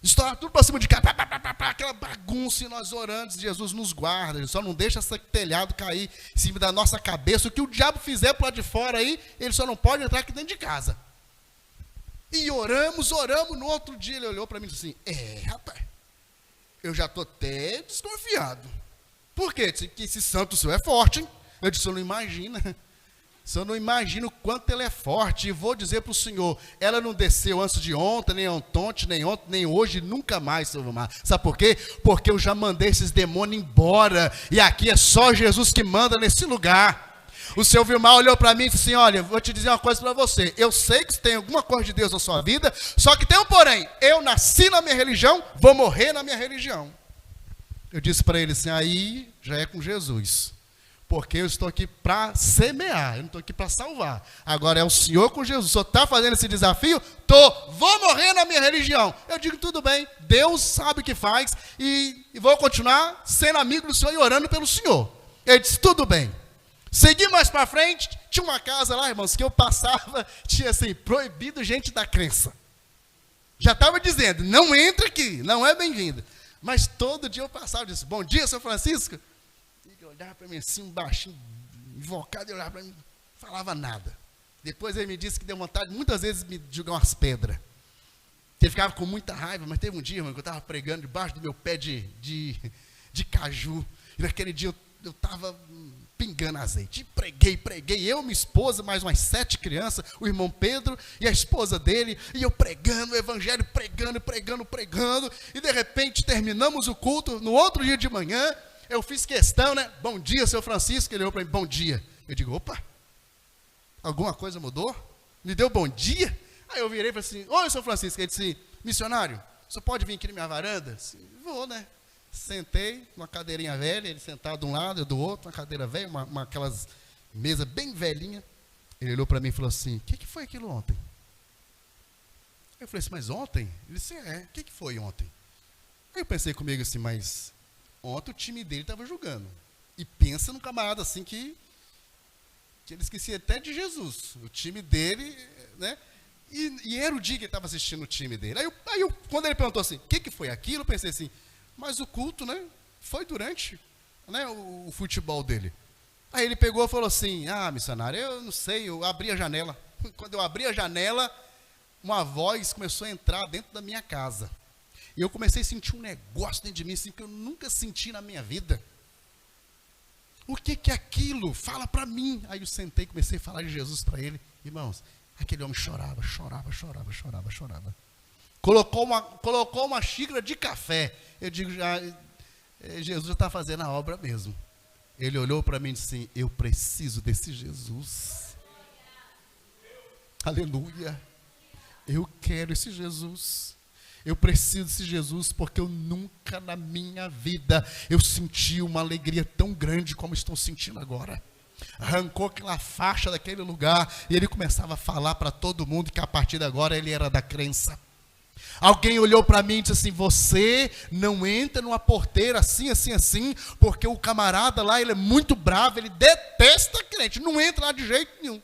Estourava tudo para cima de casa, aquela bagunça, e nós orando: Jesus nos guarda, ele só não deixa esse telhado cair em cima da nossa cabeça. O que o diabo fizer para lá de fora aí, ele só não pode entrar aqui dentro de casa. E oramos, no outro dia ele olhou para mim e disse assim: rapaz, eu já estou até desconfiado. Por quê? Disse que esse santo seu é forte, hein? Eu disse: eu não imagino. Eu não imagino o quanto ela é forte. E vou dizer para o senhor: ela não desceu antes de ontem, nem ontem, nem hoje, nunca mais, seu Vilmar. Sabe por quê? Porque eu já mandei esses demônios embora. E aqui é só Jesus que manda nesse lugar. O seu Vilmar olhou para mim e disse assim, olha, vou te dizer uma coisa para você. Eu sei que tem alguma coisa de Deus na sua vida, só que tem um porém. Eu nasci na minha religião, vou morrer na minha religião. Eu disse para ele assim, aí já é com Jesus. Porque eu estou aqui para semear, eu não estou aqui para salvar. Agora é o Senhor com Jesus. O Senhor está fazendo esse desafio? Vou morrer na minha religião. Eu digo, tudo bem, Deus sabe o que faz e vou continuar sendo amigo do Senhor e orando pelo Senhor. Ele disse, tudo bem. Segui mais para frente, tinha uma casa lá, irmãos, que eu passava, tinha assim, proibido gente da crença. Já estava dizendo, não entra aqui, não é bem-vindo. Mas todo dia eu passava e disse, bom dia, São Francisco. Ele olhava para mim assim, um baixinho, invocado, e olhava para mim, não falava nada. Depois ele me disse que deu vontade, muitas vezes, de me jogar umas pedras. Ele ficava com muita raiva, mas teve um dia, irmão, que eu estava pregando debaixo do meu pé de caju. E naquele dia eu estava pingando azeite. E preguei. Eu, minha esposa, mais umas 7 crianças, o irmão Pedro e a esposa dele. E eu pregando o evangelho, pregando. E de repente terminamos o culto. No outro dia de manhã, eu fiz questão, né? Bom dia, seu Francisco. Ele olhou para mim, bom dia. Eu digo, opa, alguma coisa mudou? Me deu bom dia? Aí eu virei e falei assim, oi, seu Francisco. Ele disse, missionário, você pode vir aqui na minha varanda? Disse, vou, né? Sentei numa cadeirinha velha, ele sentado de um lado, eu do outro, uma cadeira velha, aquelas mesa bem velhinha. Ele olhou para mim e falou assim, o que foi aquilo ontem? Eu falei assim, mas ontem? Ele disse, o que foi ontem? Aí eu pensei comigo assim, mas ontem o time dele estava jogando. E pensa num camarada assim que ele esquecia até de Jesus. O time dele, né? E era o dia que ele estava assistindo o time dele. Aí eu, quando ele perguntou assim, o que foi aquilo? Eu pensei assim, mas o culto, né, foi durante, né, o futebol dele. Aí ele pegou e falou assim, missionário, eu não sei, eu abri a janela. Quando eu abri a janela, uma voz começou a entrar dentro da minha casa. E eu comecei a sentir um negócio dentro de mim, assim, que eu nunca senti na minha vida. O que é aquilo? Fala para mim. Aí eu sentei e comecei a falar de Jesus para ele. Irmãos, aquele homem chorava. Colocou uma xícara de café. Eu digo, Jesus já está fazendo a obra mesmo. Ele olhou para mim e disse assim, eu preciso desse Jesus. Aleluia. Eu quero esse Jesus. Eu preciso desse Jesus porque eu nunca na minha vida eu senti uma alegria tão grande como estou sentindo agora. Arrancou aquela faixa daquele lugar e ele começava a falar para todo mundo que a partir de agora ele era da crença. Alguém olhou para mim e disse assim, você não entra numa porteira assim, porque o camarada lá, ele é muito bravo, ele detesta crente, não entra lá de jeito nenhum.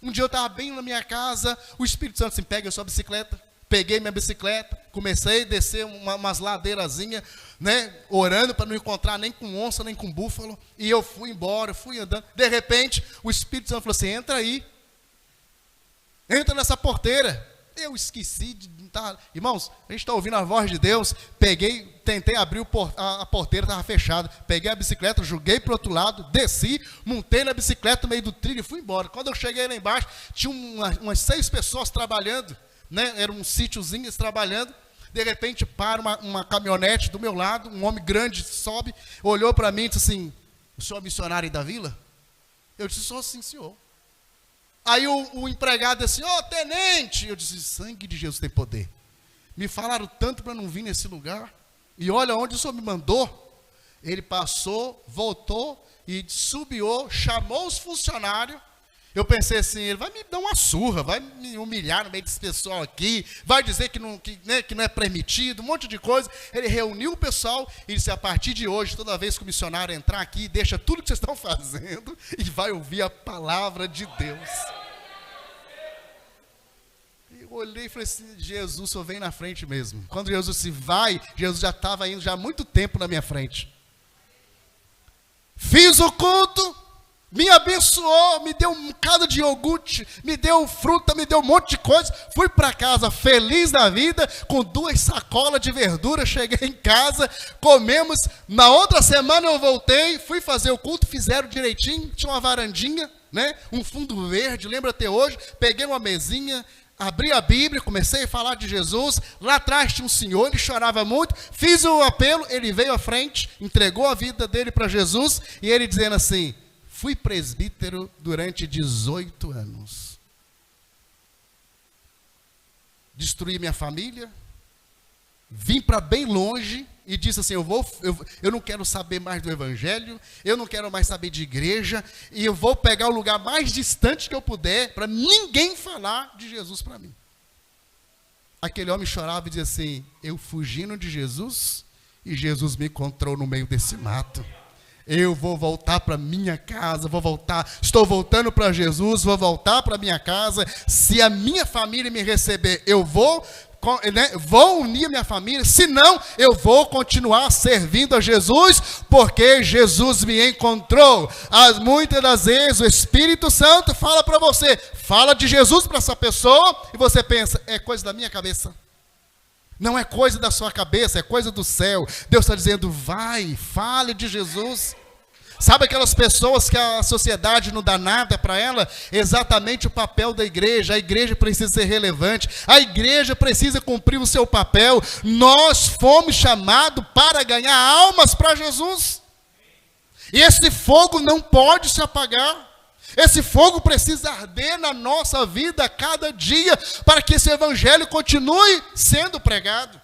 Um dia eu estava bem na minha casa, o Espírito Santo assim, pega a sua bicicleta. Peguei minha bicicleta, comecei a descer umas ladeirazinhas, né, orando para não encontrar nem com onça, nem com búfalo, e eu fui embora, fui andando. De repente, o Espírito Santo falou assim, entra aí, entra nessa porteira. Eu esqueci de estar, irmãos, a gente está ouvindo a voz de Deus, tentei abrir a porteira, estava fechada, peguei a bicicleta, joguei para o outro lado, desci, montei na bicicleta no meio do trilho e fui embora. Quando eu cheguei lá embaixo, tinha umas 6 pessoas trabalhando, né? Era um sítiozinho trabalhando. De repente para uma caminhonete do meu lado, um homem grande sobe, olhou para mim e disse assim, o senhor é missionário da vila? Eu disse, sou sim, senhor. Aí o empregado disse, tenente, eu disse, sangue de Jesus tem poder. Me falaram tanto para não vir nesse lugar, e olha onde o senhor me mandou. Ele passou, voltou e subiu, chamou os funcionários. Eu pensei assim, ele vai me dar uma surra, vai me humilhar no meio desse pessoal aqui, vai dizer que não é permitido, um monte de coisa. Ele reuniu o pessoal e disse, a partir de hoje, toda vez que o missionário entrar aqui, deixa tudo que vocês estão fazendo e vai ouvir a palavra de Deus. Eu olhei e falei assim, Jesus só vem na frente mesmo. Quando Jesus se vai, Jesus já estava indo já há muito tempo na minha frente. Fiz o culto. Me abençoou, me deu um bocado de iogurte, me deu fruta, me deu um monte de coisa. Fui para casa feliz da vida, com 2 sacolas de verdura. Cheguei em casa, comemos. Na outra semana eu voltei, fui fazer o culto, fizeram direitinho. Tinha uma varandinha, né? Um fundo verde, lembro até hoje. Peguei uma mesinha, abri a Bíblia, comecei a falar de Jesus. Lá atrás tinha um senhor, ele chorava muito. Fiz o apelo, ele veio à frente, entregou a vida dele para Jesus. E ele dizendo assim, Fui presbítero durante 18 anos. Destruí minha família. Vim para bem longe e disse assim, eu não quero saber mais do evangelho, eu não quero mais saber de igreja, e eu vou pegar o lugar mais distante que eu puder, para ninguém falar de Jesus para mim. Aquele homem chorava e dizia assim, eu fugindo de Jesus, e Jesus me encontrou no meio desse mato. Eu vou voltar para minha casa, estou voltando para Jesus, vou voltar para minha casa, se a minha família me receber, eu vou unir a minha família, senão eu vou continuar servindo a Jesus, porque Jesus me encontrou. Muitas das vezes o Espírito Santo fala para você, fala de Jesus para essa pessoa, e você pensa, é coisa da minha cabeça. Não é coisa da sua cabeça, é coisa do céu. Deus está dizendo, vai, fale de Jesus. Sabe aquelas pessoas que a sociedade não dá nada para ela? Exatamente o papel da igreja. A igreja precisa ser relevante. A igreja precisa cumprir o seu papel. Nós fomos chamados para ganhar almas para Jesus. E esse fogo não pode se apagar. Esse fogo precisa arder na nossa vida a cada dia, para que esse evangelho continue sendo pregado.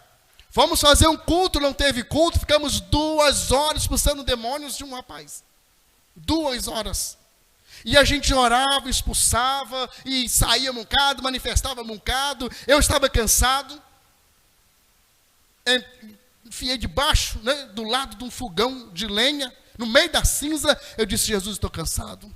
Fomos fazer um culto, não teve culto, ficamos 2 horas expulsando demônios de um rapaz. 2 horas. E a gente orava, expulsava, e saía mancado, manifestava mancado. Eu estava cansado. Enfiei debaixo, do lado de um fogão de lenha, no meio da cinza. Eu disse, Jesus, estou cansado.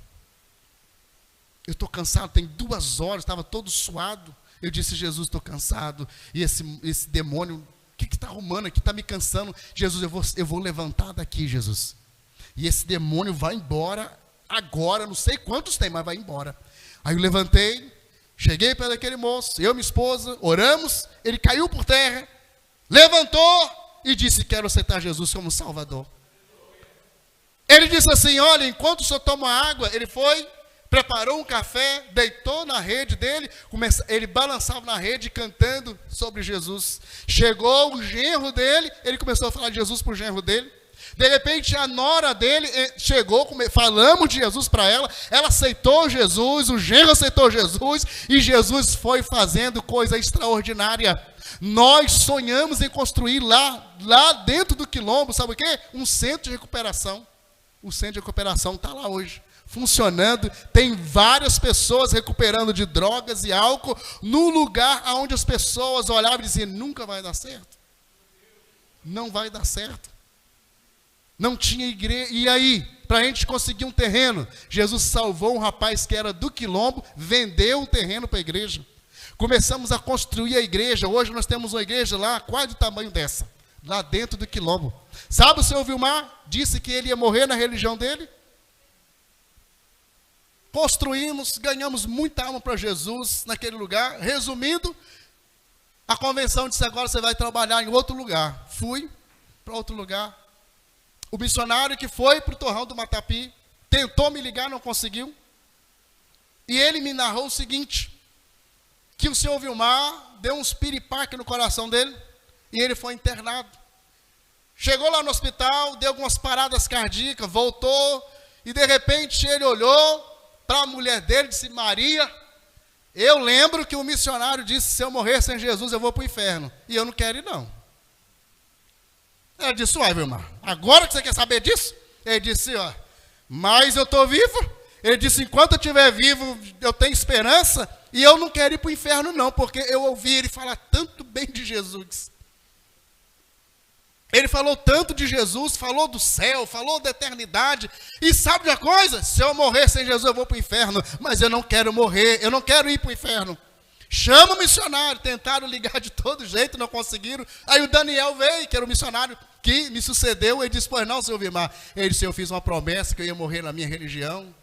Eu estou cansado, tem 2 horas, estava todo suado. Eu disse, Jesus, estou cansado. E esse demônio... O que está arrumando aqui? Está me cansando. Jesus, eu vou levantar daqui, Jesus. E esse demônio vai embora agora, não sei quantos tem, mas vai embora. Aí eu levantei, cheguei perto daquele moço, eu e minha esposa, oramos, ele caiu por terra, levantou e disse, quero aceitar Jesus como Salvador. Ele disse assim, olha, enquanto o senhor toma água, ele foi, preparou um café, deitou na rede dele, ele balançava na rede cantando sobre Jesus. Chegou o genro dele, ele começou a falar de Jesus para o genro dele. De repente a nora dele chegou, falamos de Jesus para ela aceitou Jesus, o genro aceitou Jesus, e Jesus foi fazendo coisa extraordinária. Nós sonhamos em construir lá dentro do Quilombo, sabe o quê? Um centro de recuperação. O centro de recuperação está lá hoje, funcionando, tem várias pessoas recuperando de drogas e álcool, no lugar onde as pessoas olhavam e diziam, nunca vai dar certo. Não vai dar certo. Não tinha igreja. E aí, para a gente conseguir um terreno, Jesus salvou um rapaz que era do Quilombo, vendeu um terreno para a igreja. Começamos a construir a igreja. Hoje nós temos uma igreja lá, quase do tamanho dessa, lá dentro do Quilombo. Sabe o senhor Vilmar? Disse que ele ia morrer na religião dele. Construímos, ganhamos muita alma para Jesus naquele lugar. Resumindo, a convenção disse, agora você vai trabalhar em outro lugar. Fui para outro lugar. O missionário que foi para o Torrão do Matapi, tentou me ligar, não conseguiu. E ele me narrou o seguinte, que o senhor Vilmar deu uns piripaque no coração dele, e ele foi internado. Chegou lá no hospital, deu algumas paradas cardíacas, voltou, e de repente ele olhou para a mulher dele, disse, Maria, eu lembro que o missionário disse, se eu morrer sem Jesus, eu vou para o inferno. E eu não quero ir, não. Ela disse, uai, Vilmar, agora que você quer saber disso? Ele disse, ó, mas eu estou vivo. Ele disse, enquanto eu estiver vivo, eu tenho esperança, e eu não quero ir para o inferno, não, porque eu ouvi ele falar tanto bem de Jesus. Ele falou tanto de Jesus, falou do céu, falou da eternidade. E sabe de uma coisa? Se eu morrer sem Jesus, eu vou para o inferno. Mas eu não quero morrer, eu não quero ir para o inferno. Chama o missionário, tentaram ligar de todo jeito, não conseguiram. Aí o Daniel veio, que era o missionário que me sucedeu. Ele disse, pois não, senhor Vilmar. Ele disse, eu fiz uma promessa que eu ia morrer na minha religião.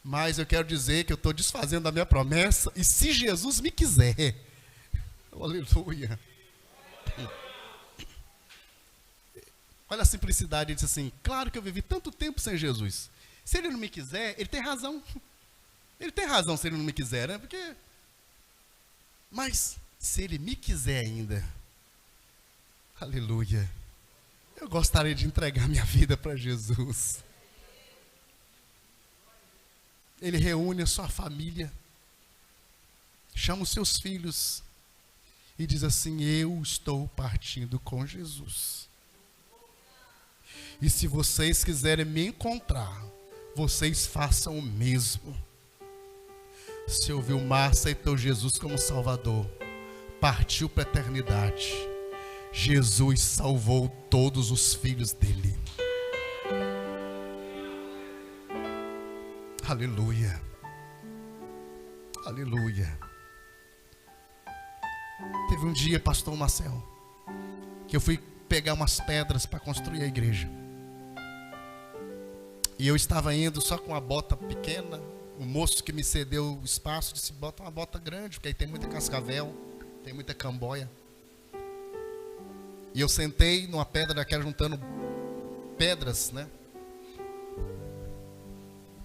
Mas eu quero dizer que eu estou desfazendo a minha promessa. E se Jesus me quiser. Aleluia. Olha a simplicidade, ele disse assim, claro que eu vivi tanto tempo sem Jesus. Se ele não me quiser, ele tem razão. Ele tem razão se ele não me quiser, né? Porque... Mas, se ele me quiser ainda, aleluia, eu gostaria de entregar minha vida para Jesus. Ele reúne a sua família, chama os seus filhos e diz assim: eu estou partindo com Jesus. E se vocês quiserem me encontrar, vocês façam o mesmo. Seu Vilmar aceitou Jesus como Salvador, partiu para a eternidade. Jesus salvou todos os filhos dele. Aleluia. Aleluia. Teve um dia, pastor Marcelo, que eu fui pegar umas pedras para construir a igreja. E eu estava indo só com uma bota pequena. O moço que me cedeu o espaço disse: bota uma bota grande, porque aí tem muita cascavel, tem muita camboia. E eu sentei numa pedra daquela, juntando pedras, né?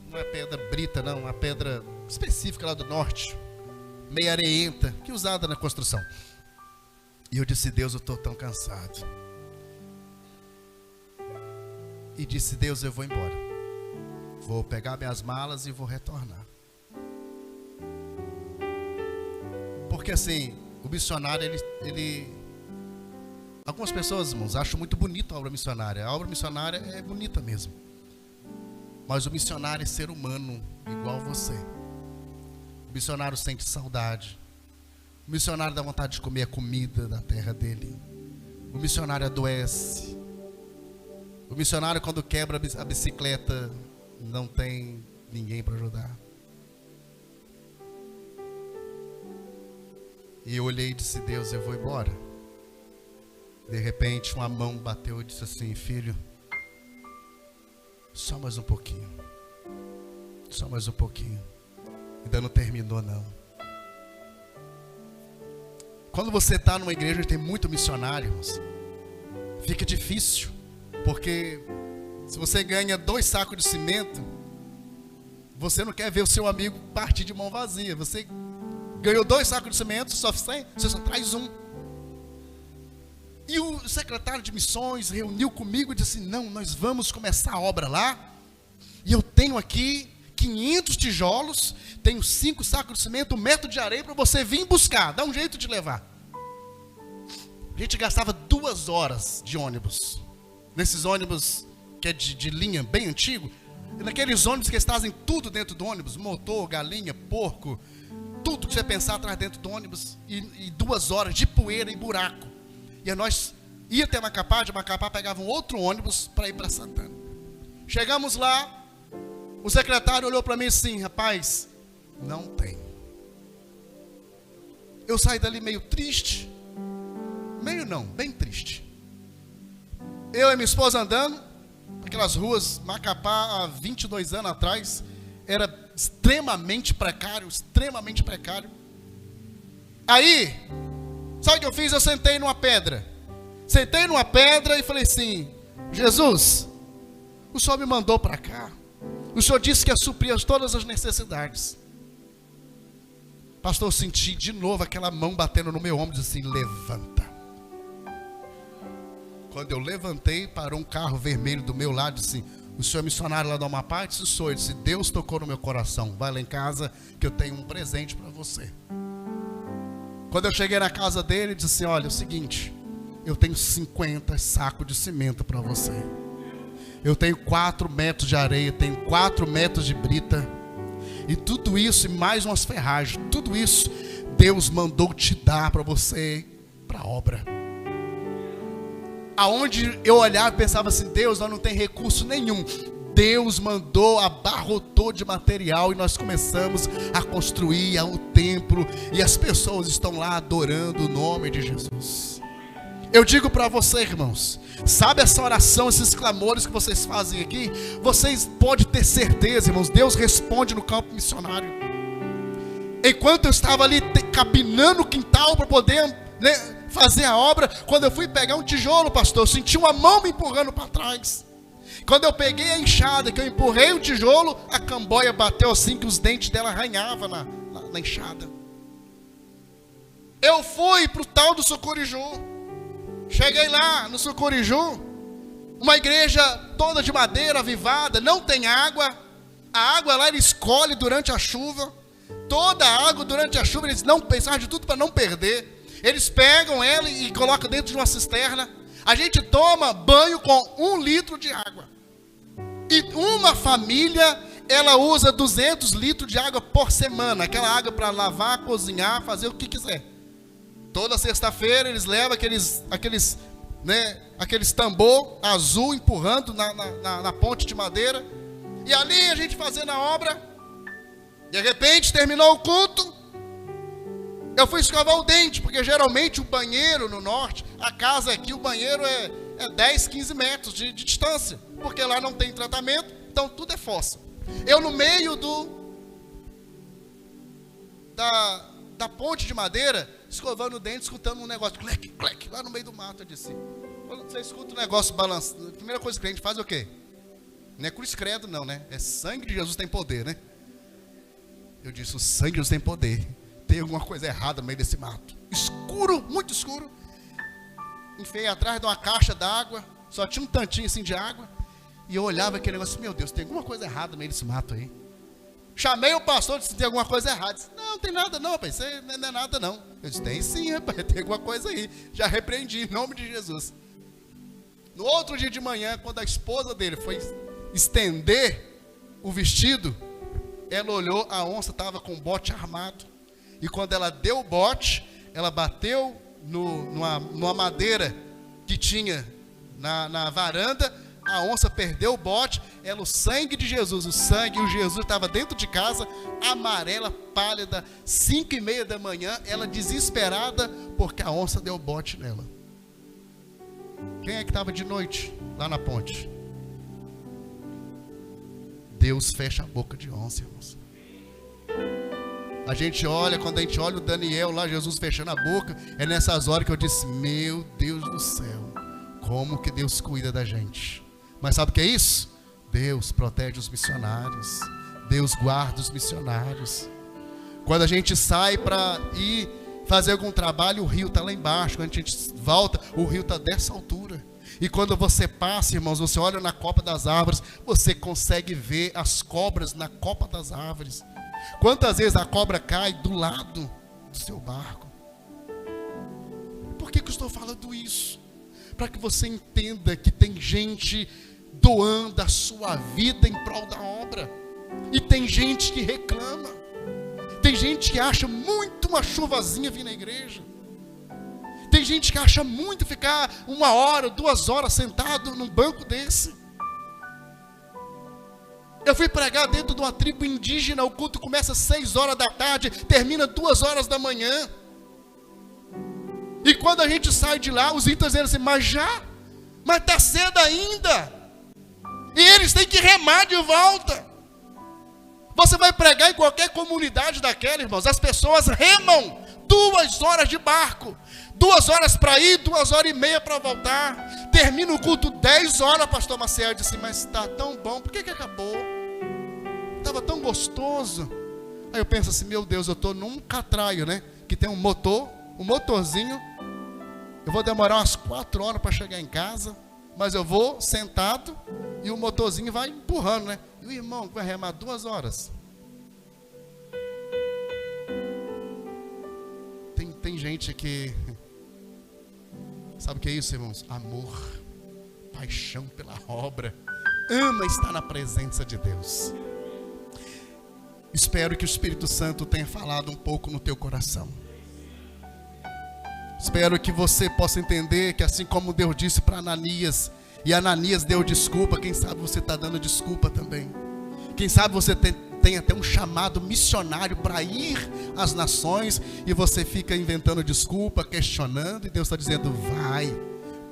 Não é pedra brita, não, uma pedra específica lá do norte, meio areienta, que é usada na construção. E eu disse: Deus, eu estou tão cansado. E disse: Deus, eu vou embora. Vou pegar minhas malas e vou retornar. Porque assim, o missionário, ele... Algumas pessoas, irmãos, acham muito bonita a obra missionária. A obra missionária é bonita mesmo. Mas o missionário é ser humano, igual você. O missionário sente saudade. O missionário dá vontade de comer a comida da terra dele. O missionário adoece. O missionário, quando quebra a bicicleta, não tem ninguém para ajudar. E eu olhei e disse: Deus, eu vou embora. De repente uma mão bateu e disse assim: filho, só mais um pouquinho. Só mais um pouquinho. Ainda não terminou não. Quando você está numa igreja que tem muito missionário, irmãos, fica difícil. Porque se você ganha 2 sacos de cimento, você não quer ver o seu amigo partir de mão vazia. Você ganhou 2 sacos de cimento, você só traz um. E o secretário de missões reuniu comigo e disse: não, nós vamos começar a obra lá. E eu tenho aqui 500 tijolos, tenho 5 sacos de cimento, 1 metro de areia para você vir buscar. Dá um jeito de levar. A gente gastava 2 horas de ônibus. Nesses ônibus que é de linha bem antigo. E naqueles ônibus que eles trazem tudo dentro do ônibus. Motor, galinha, porco. Tudo que você pensar atrás dentro do ônibus. E 2 horas de poeira e buraco. E nós ia até Macapá, de Macapá pegava um outro ônibus para ir para Santana. Chegamos lá, o secretário olhou para mim assim: rapaz, não tem. Eu saí dali meio triste. Meio não, bem triste. Eu e minha esposa andando, aquelas ruas, Macapá há 22 anos atrás, era extremamente precário, extremamente precário. Aí, sabe o que eu fiz? Eu sentei numa pedra. Sentei numa pedra e falei assim: Jesus, o Senhor me mandou para cá. O Senhor disse que ia suprir todas as necessidades. Pastor, eu senti de novo aquela mão batendo no meu ombro, disse assim: levanta. Quando eu levantei, parou um carro vermelho do meu lado, disse: o senhor é missionário lá do Amapá? Eu disse: sou. Ele disse: Deus tocou no meu coração, vai lá em casa que eu tenho um presente para você. Quando eu cheguei na casa dele, ele disse assim: olha, é o seguinte, eu tenho 50 sacos de cimento para você. Eu tenho 4 metros de areia, tenho 4 metros de brita. E tudo isso e mais umas ferragens, tudo isso Deus mandou te dar para você, para a obra. Aonde eu olhava e pensava assim: Deus, nós não tem recurso nenhum. Deus mandou, abarrotou de material e nós começamos a construir o templo. E as pessoas estão lá adorando o nome de Jesus. Eu digo para você, irmãos, sabe essa oração, esses clamores que vocês fazem aqui? Vocês podem ter certeza, irmãos, Deus responde no campo missionário. Enquanto eu estava ali capinando o quintal para poder fazer a obra, quando eu fui pegar um tijolo, pastor, eu senti uma mão me empurrando para trás. Quando eu peguei a enxada, que eu empurrei o tijolo, a camboia bateu assim que os dentes dela arranhavam na enxada. Eu fui para o tal do Sucuriju. Cheguei lá no Sucuriju, uma igreja toda de madeira, avivada, não tem água. A água lá ele escolhe durante a chuva. Toda a água durante a chuva, eles não pensaram de tudo para não perder. Eles pegam ela e colocam dentro de uma cisterna. A gente toma banho com 1 litro de água. E uma família, ela usa 200 litros de água por semana. Aquela água para lavar, cozinhar, fazer o que quiser. Toda sexta-feira eles levam aqueles tambor azul empurrando na ponte de madeira. E ali a gente fazendo a obra. De repente terminou o culto. Eu fui escovar o dente, porque geralmente o banheiro no norte, a casa aqui, o banheiro é 10, 15 metros de distância. Porque lá não tem tratamento, então tudo é fossa. Eu no meio da ponte de madeira, escovando o dente, escutando um negócio, clec, clec, lá no meio do mato. Eu disse, quando você escuta um negócio balançando, a primeira coisa que a gente faz é o quê? Não é cruz credo não, né? É sangue de Jesus tem poder, né? Eu disse, o sangue de Jesus tem poder. Tem alguma coisa errada no meio desse mato. Escuro, muito escuro. Enfiei atrás de uma caixa d'água, só tinha um tantinho assim de água. E eu olhava aquele negócio, meu Deus, tem alguma coisa errada no meio desse mato aí. Chamei o pastor, disse, tem alguma coisa errada. Disse, não tem nada não, rapaz, isso não é nada não. Eu disse, tem sim, rapaz, tem alguma coisa aí. Já repreendi, em nome de Jesus. No outro dia de manhã, quando a esposa dele foi estender o vestido, ela olhou, a onça estava com o bote armado. E quando ela deu o bote, ela bateu numa madeira que tinha na varanda. A onça perdeu o bote. O sangue de Jesus, o Jesus estava dentro de casa, amarela, pálida, 5:30 da manhã, ela desesperada, porque a onça deu o bote nela. Quem é que estava de noite lá na ponte? Deus fecha a boca de onça, irmãos. A gente olha, quando a gente olha o Daniel lá, Jesus fechando a boca, é nessas horas que eu disse, meu Deus do céu, como que Deus cuida da gente. Mas sabe o que é isso? Deus protege os missionários, Deus guarda os missionários. Quando a gente sai para ir fazer algum trabalho, o rio está lá embaixo. Quando a gente volta, o rio está dessa altura. E quando você passa, irmãos, você olha na copa das árvores, você consegue ver as cobras na copa das árvores. Quantas vezes a cobra cai do lado do seu barco? Por que eu estou falando isso? Para que você entenda que tem gente doando a sua vida em prol da obra. E tem gente que reclama. Tem gente que acha muito uma chuvazinha vir na igreja. Tem gente que acha muito ficar 1 hora, 2 horas sentado num banco desse. Eu fui pregar dentro de uma tribo indígena. O culto começa às 6 horas da tarde, termina 2 horas da manhã. E quando a gente sai de lá, os índios dizem assim, mas está cedo ainda. E eles têm que remar de volta. Você vai pregar em qualquer comunidade daquela, irmãos, as pessoas remam 2 horas de barco. 2 horas para ir, 2h30 para voltar. Termina o culto 10 horas, pastor Maciel disse, mas está tão bom, por que acabou? Estava tão gostoso. Aí eu penso assim, meu Deus, eu estou num catraio, né? Que tem um motorzinho. Eu vou demorar umas 4 horas para chegar em casa, mas eu vou sentado e o motorzinho vai empurrando, né? E o irmão vai remar 2 horas. Tem gente que... Sabe o que é isso, irmãos? Amor, paixão pela obra, ama estar na presença de Deus. Espero que o Espírito Santo tenha falado um pouco no teu coração. Espero que você possa entender que assim como Deus disse para Ananias, e Ananias deu desculpa, quem sabe você está dando desculpa também. Quem sabe você tem até um chamado missionário para ir às nações e você fica inventando desculpa, questionando, e Deus está dizendo, vai,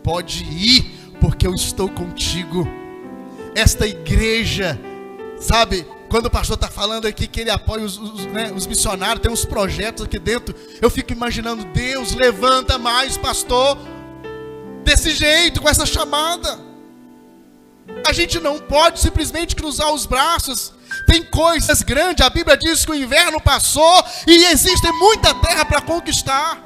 pode ir, porque eu estou contigo. Esta igreja, sabe, quando o pastor está falando aqui que ele apoia os missionários, tem uns projetos aqui dentro, eu fico imaginando, Deus, levanta mais pastor, desse jeito, com essa chamada. A gente não pode simplesmente cruzar os braços. Tem coisas grandes, a Bíblia diz que o inverno passou e existe muita terra para conquistar.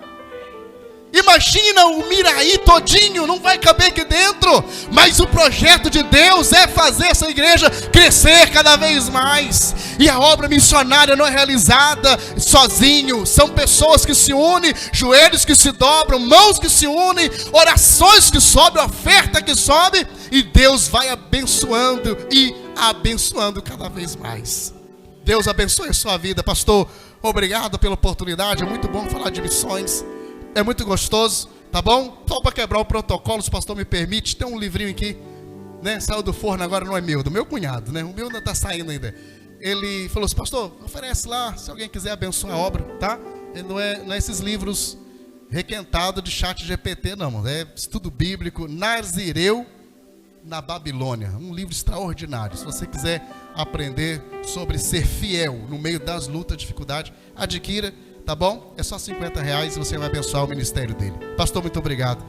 Imagina o Miraí todinho, não vai caber aqui dentro. Mas o projeto de Deus é fazer essa igreja crescer cada vez mais. E a obra missionária não é realizada sozinho. São pessoas que se unem, joelhos que se dobram, mãos que se unem, orações que sobem, oferta que sobe. E Deus vai abençoando e abençoando cada vez mais. Deus abençoe a sua vida, pastor. Obrigado pela oportunidade, é muito bom falar de missões. É muito gostoso, tá bom? Só para quebrar o protocolo, se o pastor me permite, tem um livrinho aqui, né? Saiu do forno agora, não é meu, do meu cunhado, né? O meu ainda está saindo ainda. Ele falou assim, pastor, oferece lá, se alguém quiser abençoar a obra, tá? Ele não é esses livros requentados de chat GPT, não, é estudo bíblico, Nazireu na Babilônia, um livro extraordinário. Se você quiser aprender sobre ser fiel no meio das lutas, dificuldades, adquira. Tá bom? É só R$50 e você vai abençoar o ministério dele. Pastor, muito obrigado.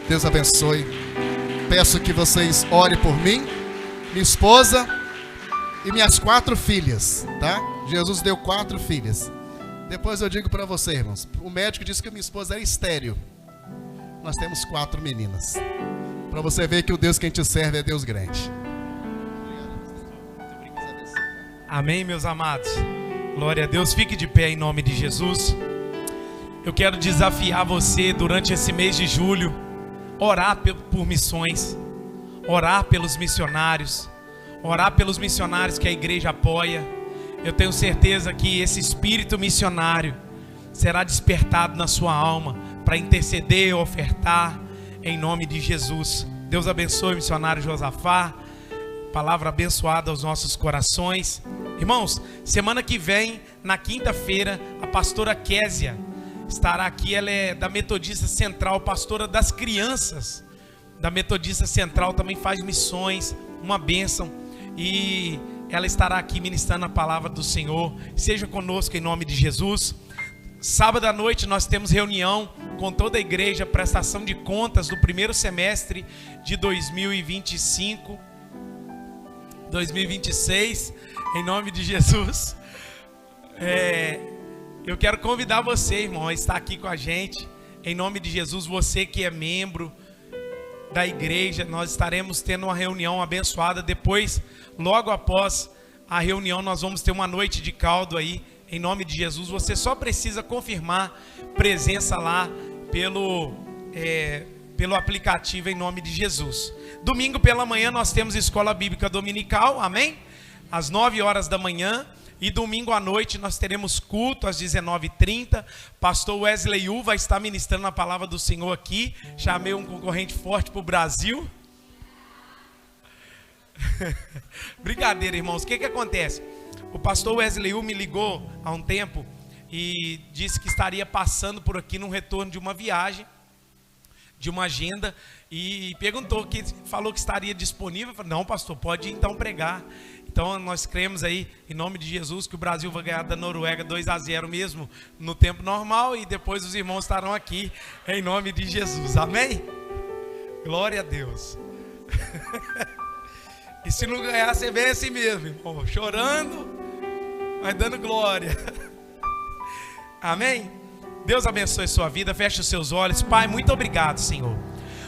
Deus abençoe. Peço que vocês orem por mim, minha esposa e minhas 4 filhas, tá? Jesus deu 4 filhas. Depois eu digo para você, irmãos, o médico disse que minha esposa era estéril. Nós temos 4 meninas. Para você ver que o Deus que a gente serve é Deus grande. Amém, meus amados. Glória a Deus, fique de pé em nome de Jesus. Eu quero desafiar você durante esse mês de julho, orar por missões, orar pelos missionários que a igreja apoia. Eu tenho certeza que esse espírito missionário será despertado na sua alma para interceder, ofertar em nome de Jesus. Deus abençoe o missionário Josafá. Palavra abençoada aos nossos corações. Irmãos, semana que vem, na quinta-feira, a pastora Késia estará aqui. Ela é da Metodista Central, pastora das crianças da Metodista Central, também faz missões, uma bênção. E ela estará aqui ministrando a palavra do Senhor. Seja conosco em nome de Jesus. Sábado à noite nós temos reunião com toda a igreja, prestação de contas do primeiro semestre de 2026, em nome de Jesus. Eu quero convidar você, irmão, a estar aqui com a gente, em nome de Jesus. Você que é membro da igreja, nós estaremos tendo uma reunião abençoada. Depois, logo após a reunião, nós vamos ter uma noite de caldo aí, em nome de Jesus. Você só precisa confirmar presença lá pelo aplicativo, em nome de Jesus. Domingo pela manhã nós temos escola bíblica dominical, amém? Às 9 horas da manhã. E domingo à noite nós teremos culto às 19h30. Pastor Wesley Yu vai estar ministrando a palavra do Senhor aqui. Chamei um concorrente forte para o Brasil. Brincadeira, irmãos. O que acontece? O pastor Wesley Yu me ligou há um tempo e disse que estaria passando por aqui num retorno de uma viagem, de uma agenda, e falou que estaria disponível. Eu falei, não, pastor, pode então pregar. Então nós cremos aí, em nome de Jesus, que o Brasil vai ganhar da Noruega 2-0 mesmo no tempo normal, e depois os irmãos estarão aqui em nome de Jesus, amém? Glória a Deus. E se não ganhar, você vem assim mesmo, irmão, chorando, mas dando glória. Amém? Deus abençoe a sua vida, feche os seus olhos. Pai, muito obrigado, Senhor.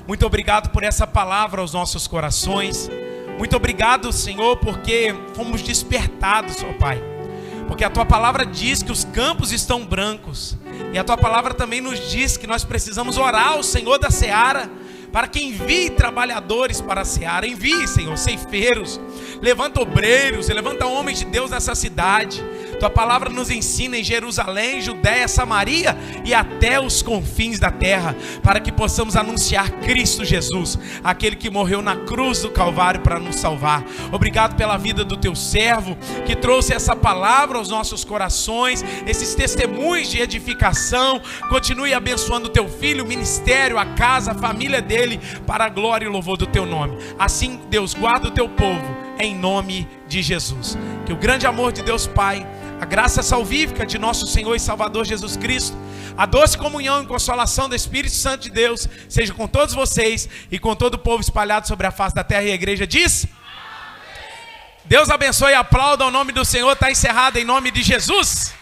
Muito obrigado por essa palavra aos nossos corações. Muito obrigado, Senhor, porque fomos despertados, ó Pai. Porque a Tua palavra diz que os campos estão brancos. E a Tua palavra também nos diz que nós precisamos orar ao Senhor da seara, para que envie trabalhadores para a seara. Envie, Senhor, ceifeiros. Levanta obreiros, levanta homens de Deus nessa cidade. Tua palavra nos ensina em Jerusalém, Judéia, Samaria e até os confins da terra, para que possamos anunciar Cristo Jesus, aquele que morreu na cruz do Calvário para nos salvar. Obrigado pela vida do teu servo, que trouxe essa palavra aos nossos corações, esses testemunhos de edificação. Continue abençoando o teu filho, o ministério, a casa, a família dele, para a glória e louvor do teu nome. Assim, Deus, guarda o teu povo, em nome de Jesus. Que o grande amor de Deus Pai, a graça salvífica de nosso Senhor e Salvador Jesus Cristo, a doce comunhão e consolação do Espírito Santo de Deus, seja com todos vocês e com todo o povo espalhado sobre a face da terra. E a igreja diz: Deus abençoe e aplauda o nome do Senhor. Está encerrado em nome de Jesus.